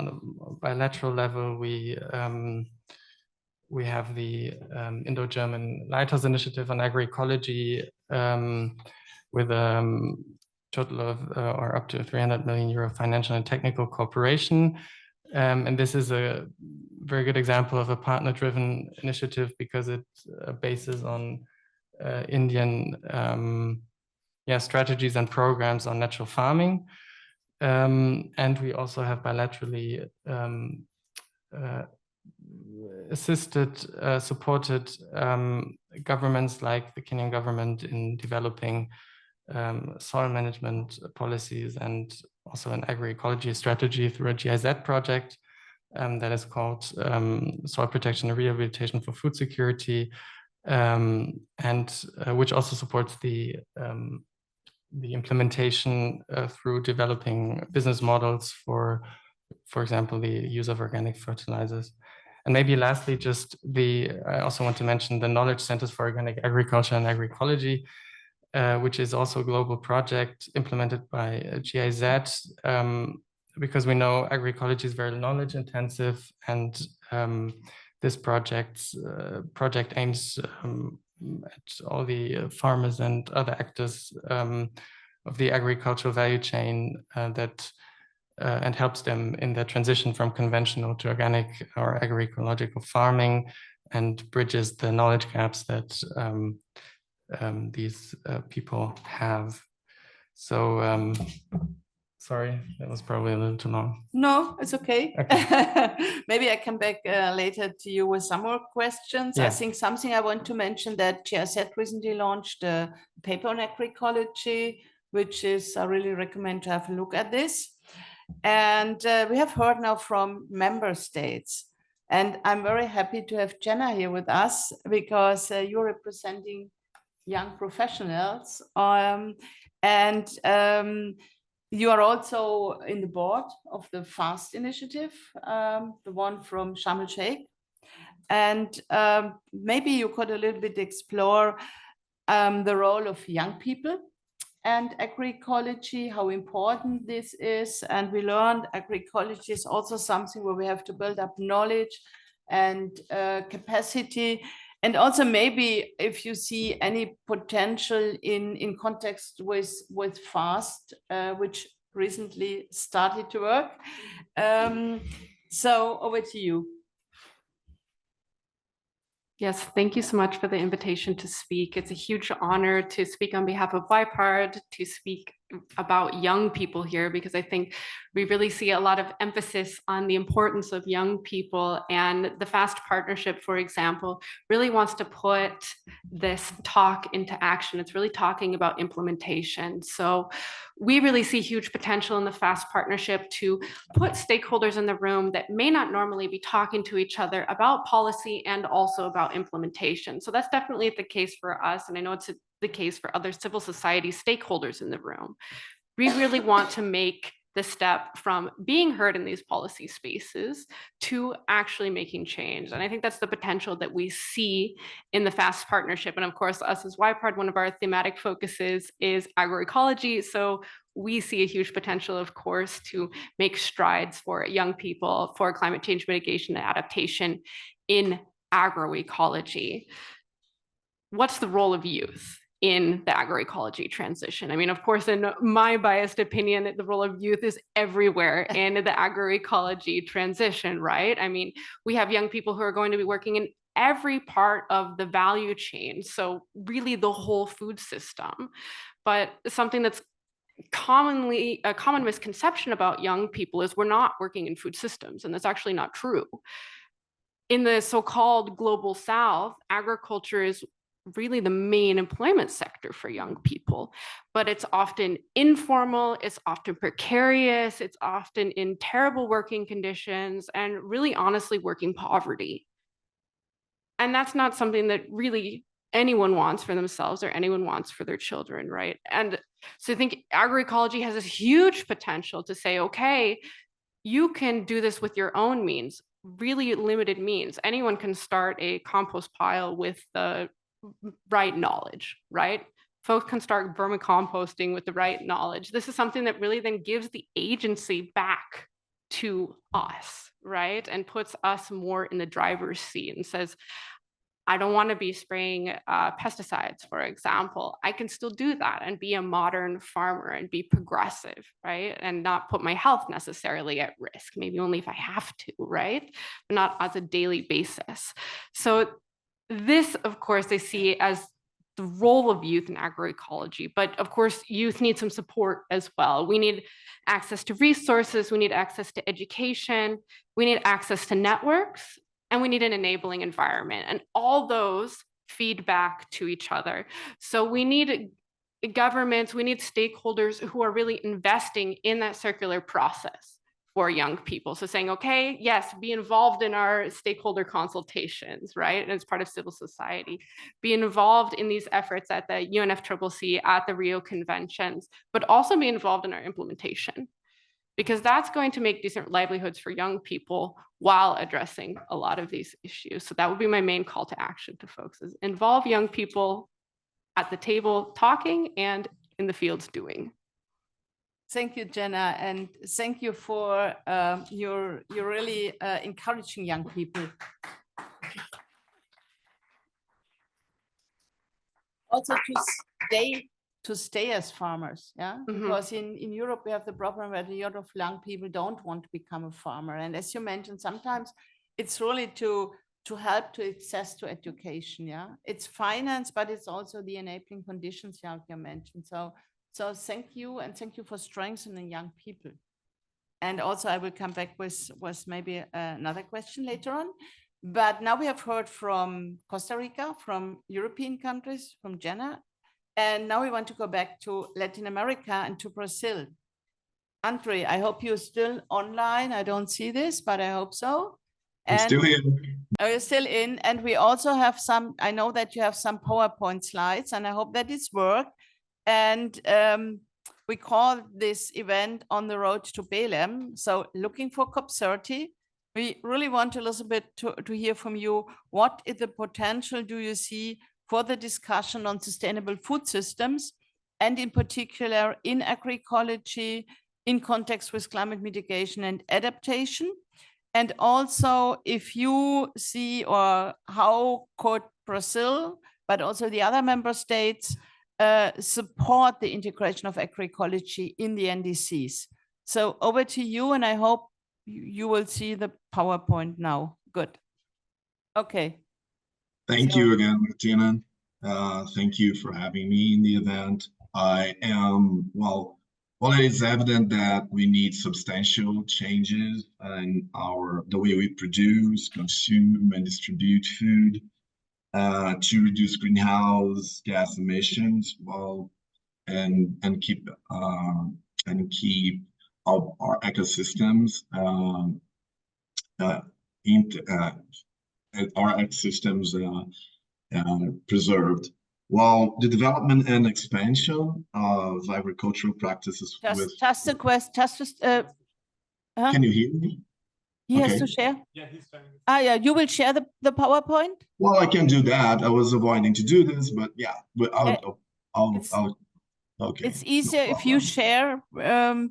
a bilateral level, we have the Indo-German Lighthouse Initiative on agroecology with a total of or up to 300 million euro financial and technical cooperation. And this is a very good example of a partner-driven initiative because it bases on Indian strategies and programs on natural farming. And we also have bilaterally assisted, supported governments like the Kenyan government in developing soil management policies and also an agroecology strategy through a GIZ project that is called Soil Protection and Rehabilitation for Food Security, and which also supports the implementation through developing business models for example, the use of organic fertilizers. And maybe lastly, I also want to mention the Knowledge Centers for Organic Agriculture and Agroecology, which is also a global project implemented by GIZ, because we know agroecology is very knowledge intensive, and this project aims at all the farmers and other actors of the agricultural value chain and helps them in the transition from conventional to organic or agroecological farming, and bridges the knowledge gaps that these people have. So sorry, that was probably a little too long. No, it's okay. Okay. Maybe I come back later to you with some more questions. Yeah. I think something I want to mention that GIZ recently launched a paper on agroecology, which is, I really recommend to have a look at this. And we have heard now from member states. And I'm very happy to have Jenna here with us, because you're representing young professionals. You are also in the board of the FAST initiative, the one from Sharm el-Sheikh. And maybe you could a little bit explore the role of young people and agroecology, how important this is. And we learned agroecology is also something where we have to build up knowledge and capacity. And also maybe if you see any potential in context with FAST, which recently started to work. So over to you. Yes, thank you so much for the invitation to speak. It's a huge honor to speak on behalf of YPARD, to speak about young people here, because I think we really see a lot of emphasis on the importance of young people. And the FAST partnership, for example, really wants to put this talk into action. It's really talking about implementation. So we really see huge potential in the FAST partnership to put stakeholders in the room that may not normally be talking to each other about policy and also about implementation. So that's definitely the case for us. And I know it's the case for other civil society stakeholders in the room. We really want to make the step from being heard in these policy spaces to actually making change. And I think that's the potential that we see in the FAST partnership. And of course, us as YPARD, one of our thematic focuses is agroecology. So we see a huge potential, of course, to make strides for young people, for climate change mitigation and adaptation in agroecology. What's the role of youth in the agroecology transition? I mean, of course, in my biased opinion, the role of youth is everywhere in the agroecology transition, right? I mean, we have young people who are going to be working in every part of the value chain, so really the whole food system. But something that's a common misconception about young people is we're not working in food systems, and that's actually not true. In the so-called global South, agriculture is really the main employment sector for young people, but it's often informal, it's often precarious, it's often in terrible working conditions, and really honestly working poverty. And that's not something that really anyone wants for themselves or anyone wants for their children, right? And so I think agroecology has this huge potential to say, okay, you can do this with your own means, really limited means. Anyone can start a compost pile with the right knowledge, right? Folks can start vermicomposting with the right knowledge. This is something that really then gives the agency back to us, right? And puts us more in the driver's seat and says, I don't want to be spraying pesticides, for example. I can still do that and be a modern farmer and be progressive, right? And not put my health necessarily at risk, maybe only if I have to, right? But not as a daily basis. So this, of course, they see as the role of youth in agroecology. But of course, youth need some support as well. We need access to resources, we need access to education, we need access to networks, and we need an enabling environment. And all those feed back to each other. So we need governments, we need stakeholders who are really investing in that circular process for young people. So saying, okay, yes, be involved in our stakeholder consultations, right? And as part of civil society, be involved in these efforts at the UNFCCC, at the Rio conventions, but also be involved in our implementation, because that's going to make decent livelihoods for young people while addressing a lot of these issues. So that would be my main call to action to folks, is involve young people at the table talking and in the fields doing. Thank you, Jenna, and thank you for you're really encouraging young people. Also to stay as farmers, yeah, because in Europe we have the problem where a lot of young people don't want to become a farmer, and as you mentioned, sometimes it's really to help to access to education, yeah. It's finance, but it's also the enabling conditions you mentioned. So thank you, and thank you for strengthening young people. And also I will come back with maybe another question later on. But now we have heard from Costa Rica, from European countries, from Jenna. And now we want to go back to Latin America and to Brazil. Andre, I hope you're still online. I don't see this, but I hope so. I'm still here. Oh, you're still in. And we also have some, I know that you have some PowerPoint slides, and I hope that it's worked. And we call this event On the Road to Belém. So looking for COP30. We really want a little bit to hear from you. What is the potential do you see for the discussion on sustainable food systems, and in particular in agroecology, in context with climate mitigation and adaptation? And also if you see, or how could Brazil, but also the other member states, support the integration of agroecology in the NDCs. So over to you, and I hope you will see the PowerPoint now. Good. Okay. Thank you again, Martina. Thank you for having me in the event. I am, well, it is evident that we need substantial changes in the way we produce, consume, and distribute food to reduce greenhouse gas emissions, and keep our ecosystems preserved. While the development and expansion of agricultural practices just a question. Can you hear me? He has to share. Yeah, he's sharing. Yeah, you will share the PowerPoint. Well, I can do that. I was avoiding to do this, but yeah, but I'll okay. It's easier if you share,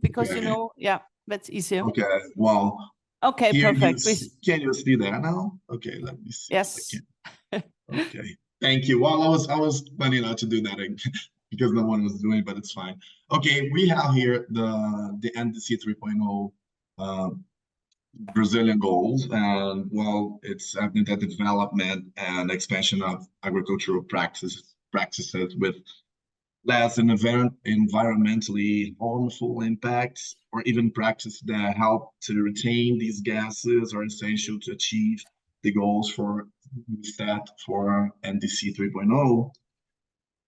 because you know, yeah, that's easier. Okay. Well. Okay, perfect. Can you see that now? Okay, let me see. Yes. Okay. Thank you. Well, I was planning not to do that because no one was doing it, but it's fine. Okay, we have here the NDC 3.0 Brazilian goals, and well, it's evident that the development and expansion of agricultural practices with less environmentally harmful impacts, or even practices that help to retain these gases, are essential to achieve the goals set for NDC 3.0.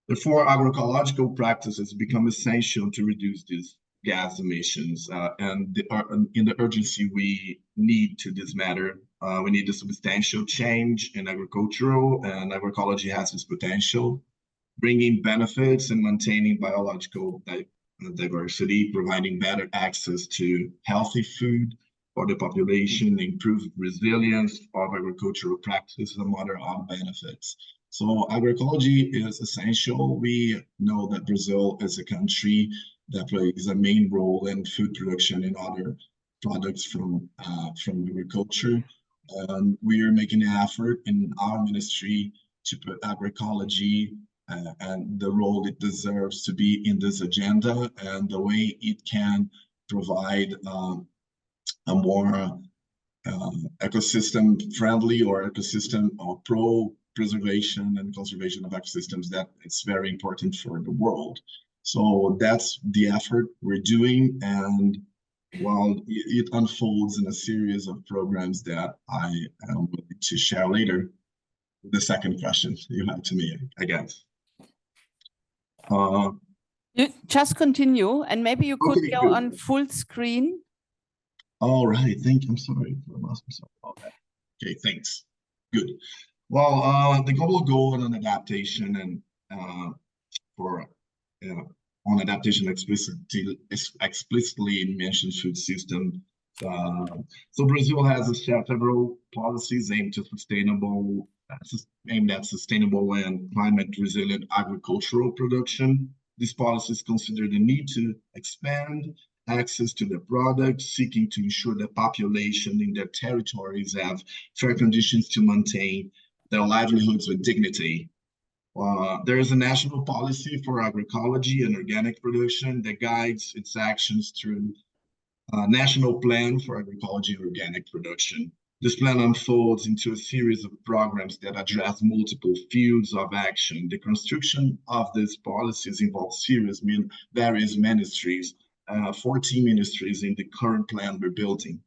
Therefore, agroecological practices become essential to reduce these gas emissions, and in the urgency we need to this matter. We need a substantial change in agricultural, and agroecology has this potential, bringing benefits and maintaining biological diversity, providing better access to healthy food for the population, improve resilience of agricultural practices, and other benefits. So agroecology is essential. We know that Brazil is a country that plays a main role in food production and other products from agriculture. We are making an effort in our ministry to put agroecology and the role it deserves to be in this agenda, and the way it can provide a more ecosystem friendly or ecosystem or pro preservation and conservation of ecosystems that it's very important for the world. So that's the effort we're doing, and well, it unfolds in a series of programs that I am willing to share later. The second question you have to me, I guess. You just continue, and maybe you could Okay, go good. on full screen. All right, I'm sorry for the mouse. I'm sorry about that. Okay, thanks. Good. Well, the global goal on adaptation and on adaptation explicitly mentions food system. So Brazil has several policies aimed at sustainable and climate resilient agricultural production. These policies consider the need to expand access to the products, seeking to ensure that population in their territories have fair conditions to maintain their livelihoods with dignity. There is a national policy for agroecology and organic production that guides its actions through a national plan for agroecology and organic production. This plan unfolds into a series of programs that address multiple fields of action. The construction of these policies involves various ministries, 14 ministries in the current plan we're building.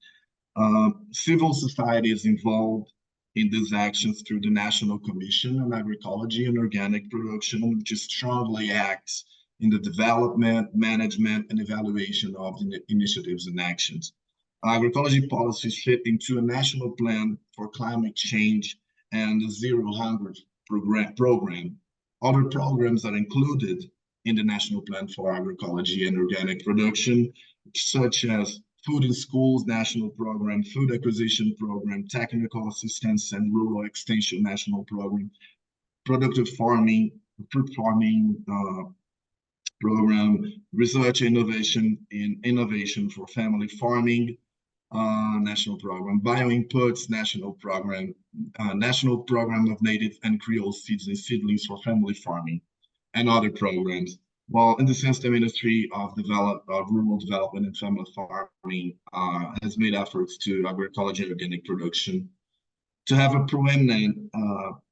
Civil society is involved in these actions through the National Commission on Agroecology and Organic Production, which strongly acts in the development, management, and evaluation of the initiatives and actions. Agroecology policies fit into a national plan for climate change and the Zero Hunger program. Other programs are included in the National Plan for Agroecology and Organic Production, such as Food in Schools National Program, Food Acquisition Program, Technical Assistance and Rural Extension National Program, Productive Farming, Fruit Farming Program, Research Innovation for Family Farming National Program, Bioinputs National Program, National Program of Native and Creole Seeds and Seedlings for Family Farming, and other programs. Well, in the sense, the Ministry of Rural Development and Family Farming has made efforts to agroecology and organic production to have a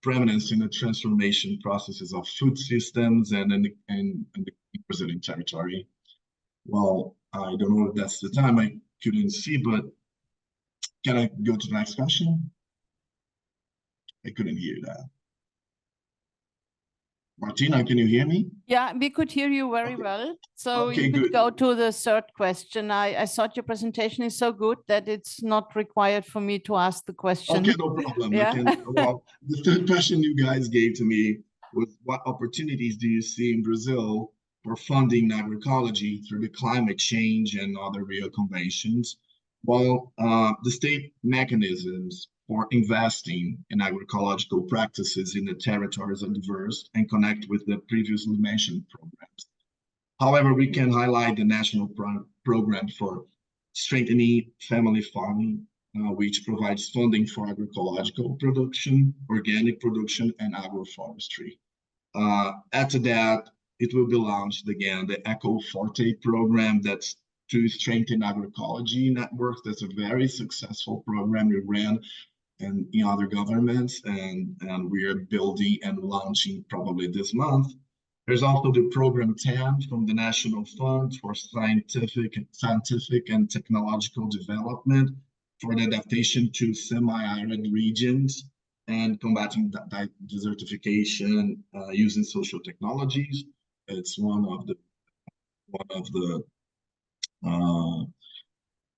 preeminence in the transformation processes of food systems and in the Brazilian territory. Well, I don't know if that's the time, I couldn't see, but can I go to the next question? I couldn't hear that. Martina, can you hear me? Yeah, we could hear you very well. So Okay, you could good. go to the third question. I thought your presentation is so good that it's not required for me to ask the question. Okay, no problem. Yeah. Well, the third question you guys gave to me was, what opportunities do you see in Brazil for funding agroecology through the climate change and other Rio conventions? Well, the state mechanisms for investing in agroecological practices in the territories are diverse and connect with the previously mentioned programs. However, we can highlight the national program for strengthening family farming, which provides funding for agroecological production, organic production, and agroforestry. After that, it will be launched again, the Eco Forte program, that's to strengthen agroecology networks. That's a very successful program we ran in other governments, and we are building and launching probably this month. There's also the program 10 from the National Fund for Scientific and Technological Development for the adaptation to semi-arid regions and combating desertification using social technologies. It's one of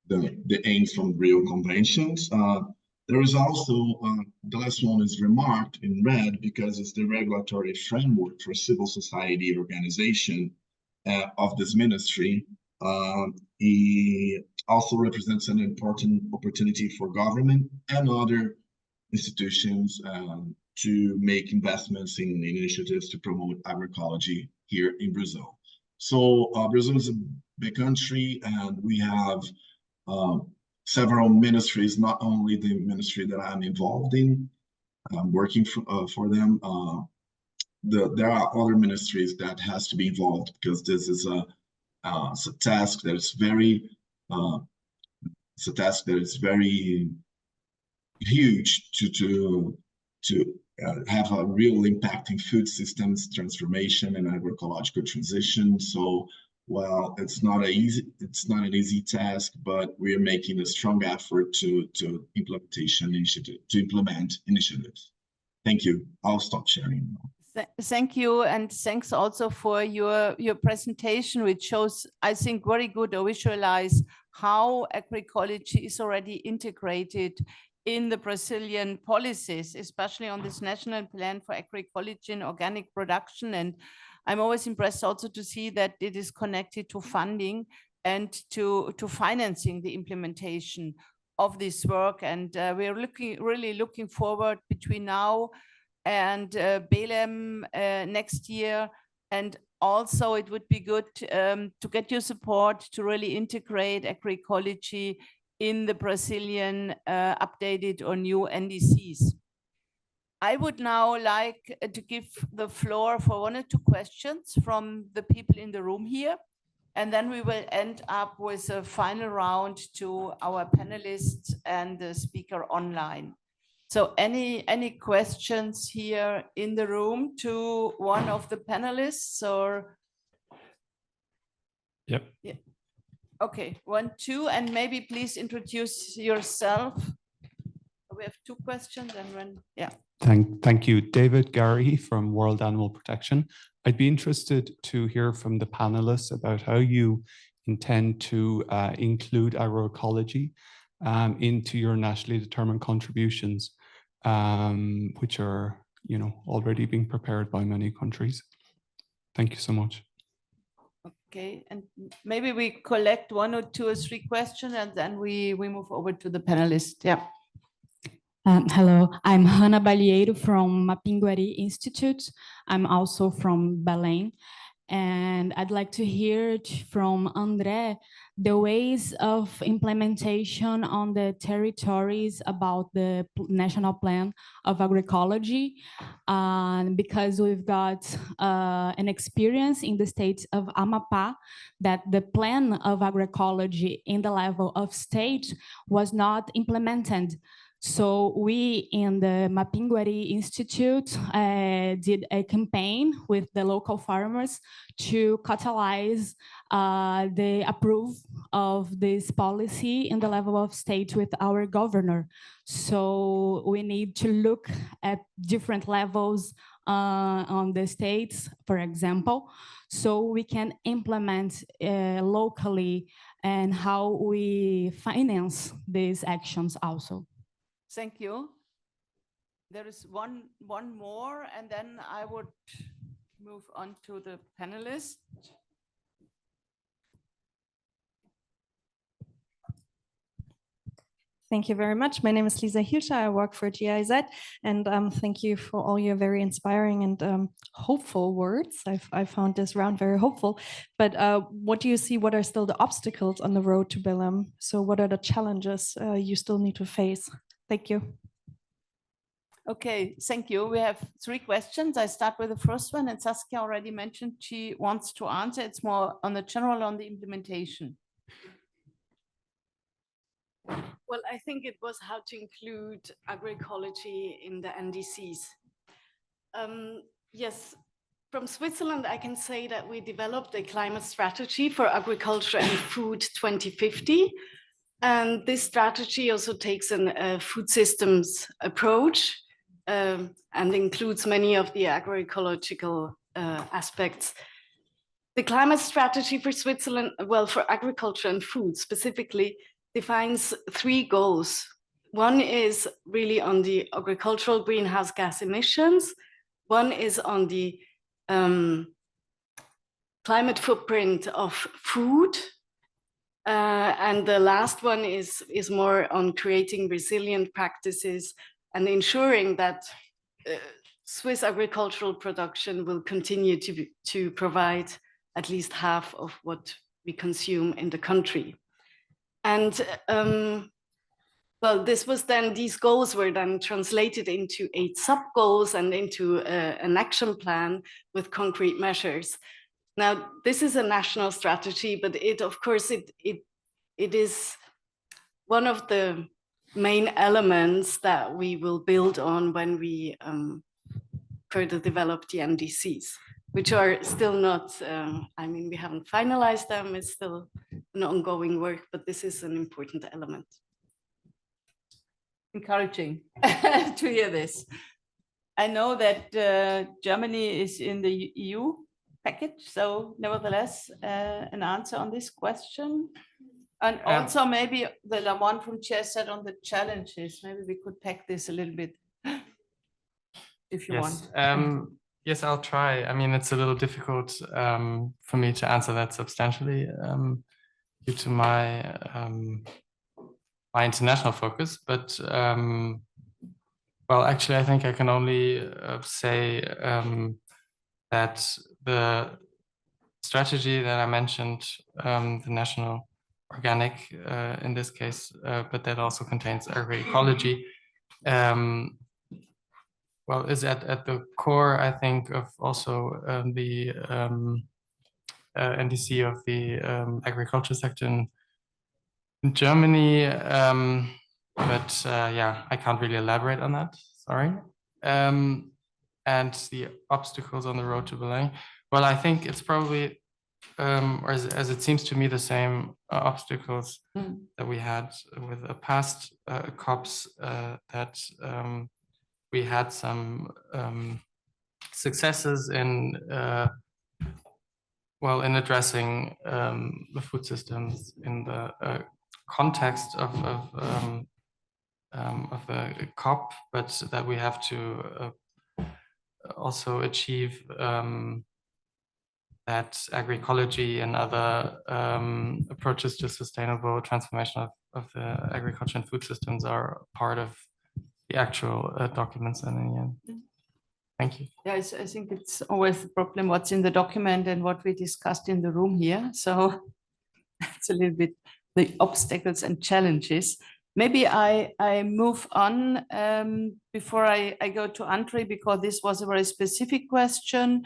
the aims from Rio conventions. There is also, the last one is remarked in red because it's the regulatory framework for civil society organization of this ministry. It also represents an important opportunity for government and other institutions to make investments in initiatives to promote agroecology here in Brazil. So Brazil is a big country, and we have several ministries, not only the ministry that I'm involved in, working for them. There are other ministries that has to be involved because this is a task that is very huge to have a real impact in food systems transformation and agroecological transition. So while it's not an easy task, but we are making a strong effort to implement initiatives. Thank you. I'll stop sharing now. Thank you, and thanks also for your presentation, which shows, I think, very good to visualize how agroecology is already integrated in the Brazilian policies, especially on this national plan for agroecology and organic production. And I'm always impressed also to see that it is connected to funding and to financing the implementation of this work. And we're really looking forward between now and BELEM next year. And also it would be good to get your support to really integrate agroecology in the Brazilian updated or new NDCs. I would now like to give the floor for 1 or 2 questions from the people in the room here. And then we will end up with a final round to our panelists and the speaker online. So any questions here in the room to one of the panelists or? Yep. Yeah. Okay, 1, 2, and maybe please introduce yourself. We have 2 questions and when, yeah. Thank you. David Gary from World Animal Protection. I'd be interested to hear from the panelists about how you intend to include agroecology into your nationally determined contributions, which are, already being prepared by many countries. Thank you so much. Okay, and maybe we collect 1 or 2 or 3 questions and then we move over to the panelists. Yeah. Hello, I'm Hanna Balieiro from Mapinguari Institute. I'm also from Belém. And I'd like to hear from André the ways of implementation on the territories about the National Plan of Agroecology, because we've got an experience in the state of Amapá that the plan of agroecology in the level of state was not implemented. So we in the Mapinguari Institute did a campaign with the local farmers to catalyze the approval of this policy in the level of state with our governor. So we need to look at different levels on the states, for example, so we can implement locally and how we finance these actions also. Thank you. There is one more, and then I would move on to the panelists. Thank you very much. My name is Lisa Hilscher. I work for GIZ, and thank you for all your very inspiring and hopeful words. I found this round very hopeful. But what do you see? What are still the obstacles on the road to BELEM? So what are the challenges you still need to face? Thank you. Okay, thank you. We have 3 questions. I start with the first one, and Saskia already mentioned she wants to answer. It's more on the general, on the implementation. Well, I think it was how to include agroecology in the NDCs. Yes, from Switzerland, I can say that we developed a climate strategy for agriculture and food 2050. And this strategy also takes a food systems approach and includes many of the agroecological aspects. The climate strategy for Switzerland, well, for agriculture and food specifically, defines 3 goals. One is really on the agricultural greenhouse gas emissions. One is on the climate footprint of food. And the last one is more on creating resilient practices and ensuring that Swiss agricultural production will continue to provide at least half of what we consume in the country. And well, these goals were then translated into 8 sub-goals and into an action plan with concrete measures. Now, this is a national strategy, but of course, it is one of the main elements that we will build on when we further develop the NDCs, which are still not, I mean, we haven't finalized them, it's still an ongoing work, but this is an important element. Encouraging to hear this. I know that Germany is in the EU package, so nevertheless, an answer on this question. And also maybe the one from Chair said on the challenges, maybe we could pack this a little bit if you want. Yes, I'll try. I mean, it's a little difficult for me to answer that substantially due to my my international focus, but well, actually, I think I can only say that the strategy that I mentioned, the national organic in this case, but that also contains agroecology, well, is at the core, I think, of also the NDC of the agriculture sector in Germany. But yeah, I can't really elaborate on that, sorry. And the obstacles on the road to Belém. Well, I think it's probably, or as it seems to me, the same obstacles that we had with the past COPs, that we had some successes in, well, in addressing the food systems in the context of a COP, but that we have to also achieve that agroecology and other approaches to sustainable transformation of the agriculture and food systems are part of the actual documents in the end. Thank you. Yes, I think it's always the problem what's in the document and what we discussed in the room here. So it's a little bit the obstacles and challenges. Maybe I move on before I go to Andre, because this was a very specific question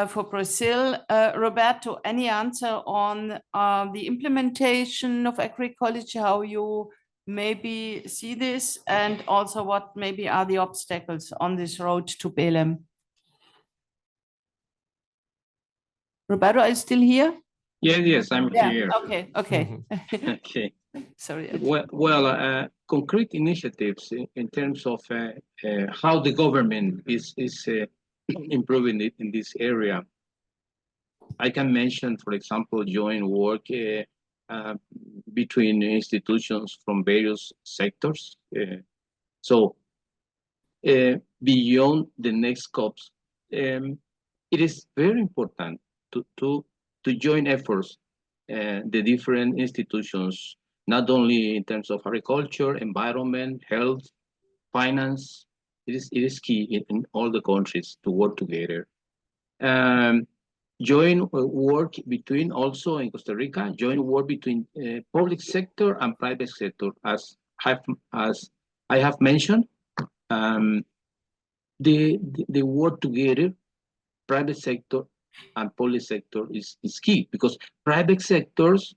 for Brazil. Roberto, any answer on the implementation of agroecology, how you maybe see this, and also what maybe are the obstacles on this road to Belém? Roberto, are you still here? Yes, I'm here. Okay. Okay. Sorry. Well, concrete initiatives in terms of how the government is improving it in this area. I can mention, for example, joint work between institutions from various sectors. So beyond the next COPs, it is very important to join efforts, the different institutions, not only in terms of agriculture, environment, health, finance. It is key in all the countries to work together. Joint work between, also in Costa Rica, joint work between public sector and private sector, as I have mentioned. The work together, private sector and public sector is key, because private sectors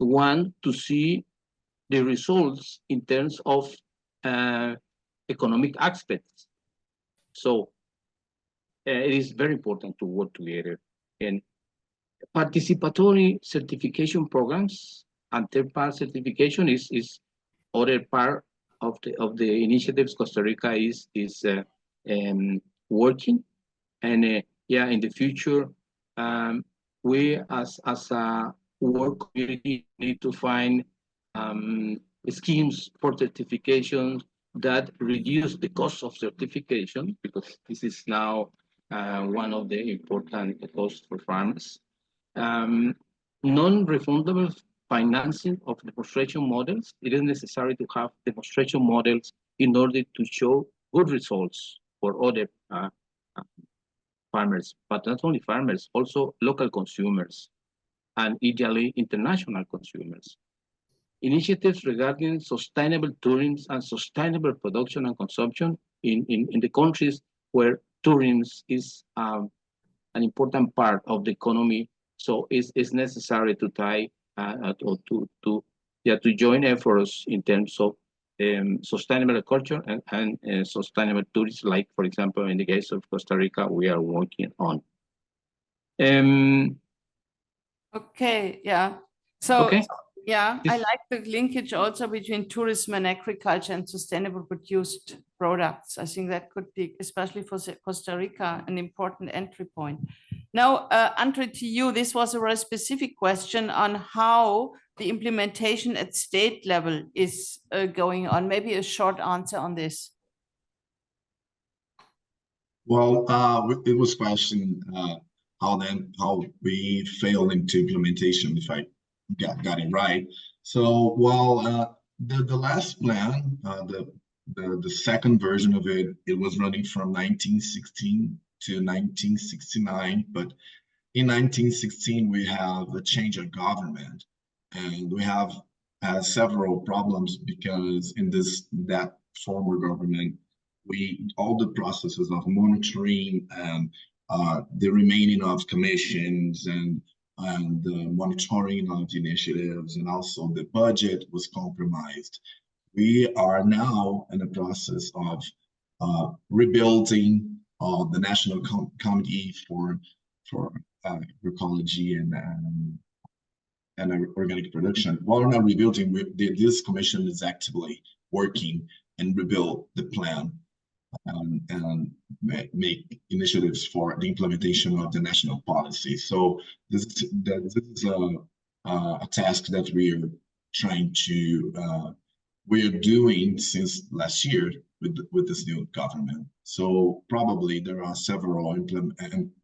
want to see the results in terms of economic aspects. So it is very important to work together. And participatory certification programs and third-party certification is other part of the initiatives Costa Rica is working. And yeah, in the future, we as a work community need to find schemes for certification that reduce the cost of certification, because this is now one of the important costs for farmers. Non-refundable financing of demonstration models. It is necessary to have demonstration models in order to show good results for other farmers, but not only farmers, also local consumers, and ideally international consumers. Initiatives regarding sustainable tourism and sustainable production and consumption in the countries where tourism is an important part of the economy. So it's necessary to try to to join efforts in terms of sustainable agriculture and sustainable tourism, like, for example, in the case of Costa Rica, we are working on. Okay, yeah. So, Okay. yeah, I like the linkage also between tourism and agriculture and sustainable produced products. I think that could be, especially for Costa Rica, an important entry point. Now, Andre, to you, this was a very specific question on how the implementation at state level is going on. Maybe a short answer on this. Well, it was questioned how we failed into implementation, if I got it right. So while the last plan, the second version of it, it was running from 1916 to 1969, but in 1916 we have a change of government, and we have had several problems because in that former government, all the processes of monitoring and the remaining of commissions and the monitoring of initiatives, and also the budget was compromised. We are now in the process of rebuilding the National Committee for Agroecology and organic production. While we're not rebuilding, this commission is actively working and rebuild the plan and make initiatives for the implementation of the national policy. So this is a task that we're doing since last year with this new government. So probably there are several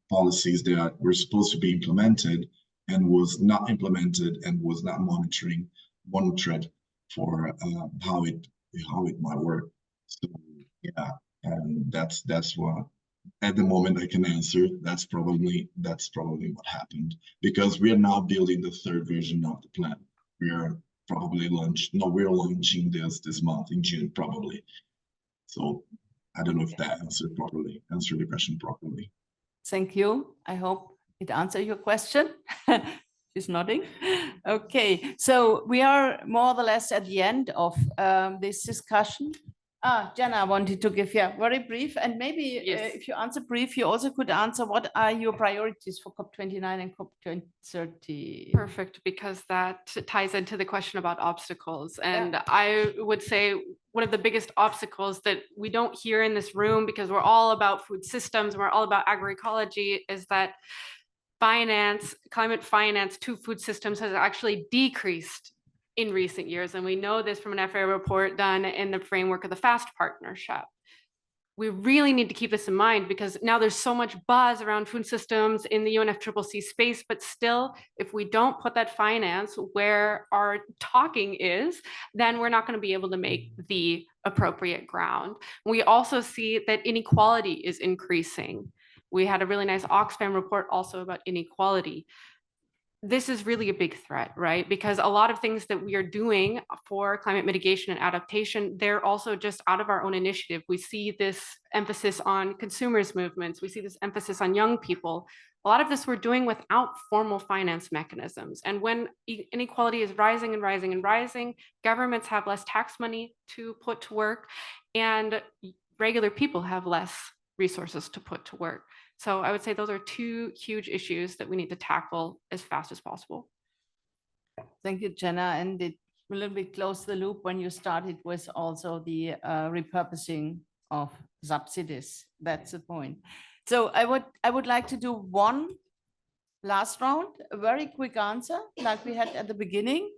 policies that were supposed to be implemented and was not implemented and was not monitored for how it might work. So yeah, and that's what at the moment I can answer. That's probably what happened, because we are now building the third version of the plan. We are probably we're launching this month in June probably. So I don't know if that answered the question properly. Thank you. I hope it answered your question. She's nodding. Okay, so we are more or less at the end of this discussion. Jenna wanted to give very brief, and maybe if you answer brief, you also could answer what are your priorities for COP29 and COP30. Perfect, because that ties into the question about obstacles. And I would say one of the biggest obstacles that we don't hear in this room, because we're all about food systems, we're all about agroecology, is that climate finance to food systems has actually decreased in recent years. And we know this from an FAO report done in the framework of the FAST partnership. We really need to keep this in mind, because now there's so much buzz around food systems in the UNFCCC space, but still, if we don't put that finance where our talking is, then we're not going to be able to make the appropriate ground. We also see that inequality is increasing. We had a really nice Oxfam report also about inequality. This is really a big threat, right? Because a lot of things that we are doing for climate mitigation and adaptation, they're also just out of our own initiative. We see this emphasis on consumers' movements. We see this emphasis on young people. A lot of this we're doing without formal finance mechanisms. And when inequality is rising and rising and rising, governments have less tax money to put to work, and regular people have less resources to put to work. So I would say those are two huge issues that we need to tackle as fast as possible. Thank you, Jenna. And it a little bit close the loop when you started with also the repurposing of subsidies. That's the point. So I would like to do one last round, a very quick answer like we had at the beginning.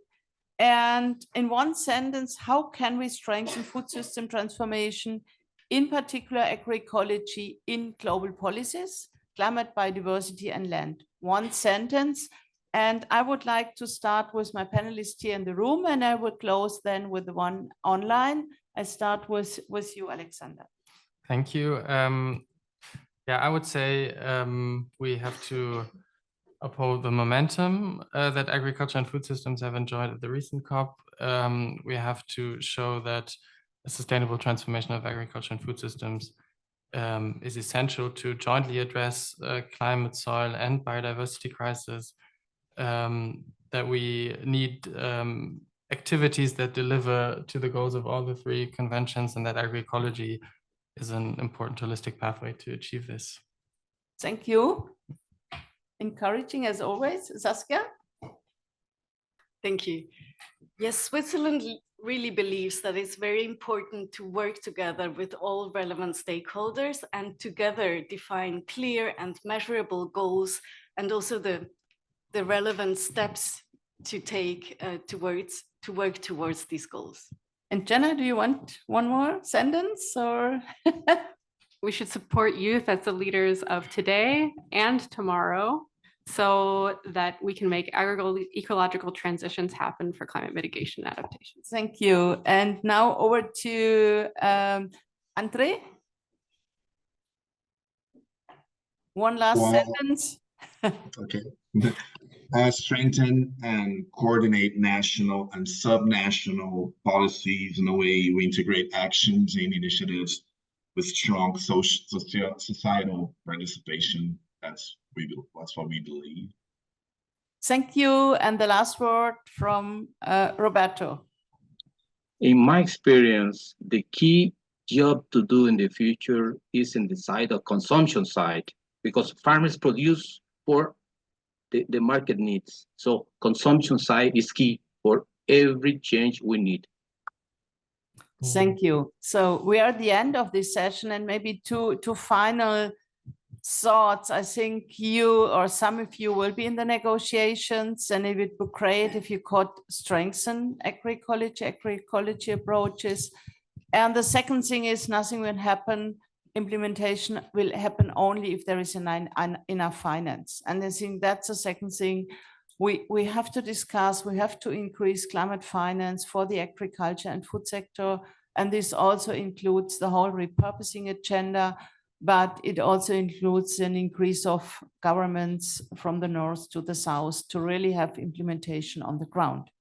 And in one sentence, how can we strengthen food system transformation, in particular agroecology in global policies, climate, biodiversity, and land? One sentence. And I would like to start with my panelists here in the room, and I will close then with the one online. I start with you, Alexander. Thank you. Yeah, I would say we have to uphold the momentum that agriculture and food systems have enjoyed at the recent COP. We have to show that a sustainable transformation of agriculture and food systems is essential to jointly address climate, soil, and biodiversity crisis. That we need activities that deliver to the goals of all the three conventions, and that agroecology is an important holistic pathway to achieve this. Thank you. Encouraging as always. Saskia? Thank you. Yes, Switzerland really believes that it's very important to work together with all relevant stakeholders and together define clear and measurable goals, and also the relevant steps to take to work towards these goals. And Jenna, do you want one more sentence or? We should support youth as the leaders of today and tomorrow so that we can make ecological transitions happen for climate mitigation adaptations. Thank you. And now over to André. One last sentence. Okay. Strengthen and coordinate national and subnational policies in a way we integrate actions and initiatives with strong societal participation. That's what we believe. Thank you. And the last word from Roberto. In my experience, the key job to do in the future is in the side of consumption side, because farmers produce for the market needs. So consumption side is key for every change we need. Thank you. So we are at the end of this session, and maybe two final thoughts. I think you or some of you will be in the negotiations, and it would be great if you could strengthen agroecology approaches. And the second thing is nothing will happen. Implementation will happen only if there is enough finance. And I think that's the second thing we have to discuss. We have to increase climate finance for the agriculture and food sector. And this also includes the whole repurposing agenda, but it also includes an increase of governments from the north to the south to really have implementation on the ground.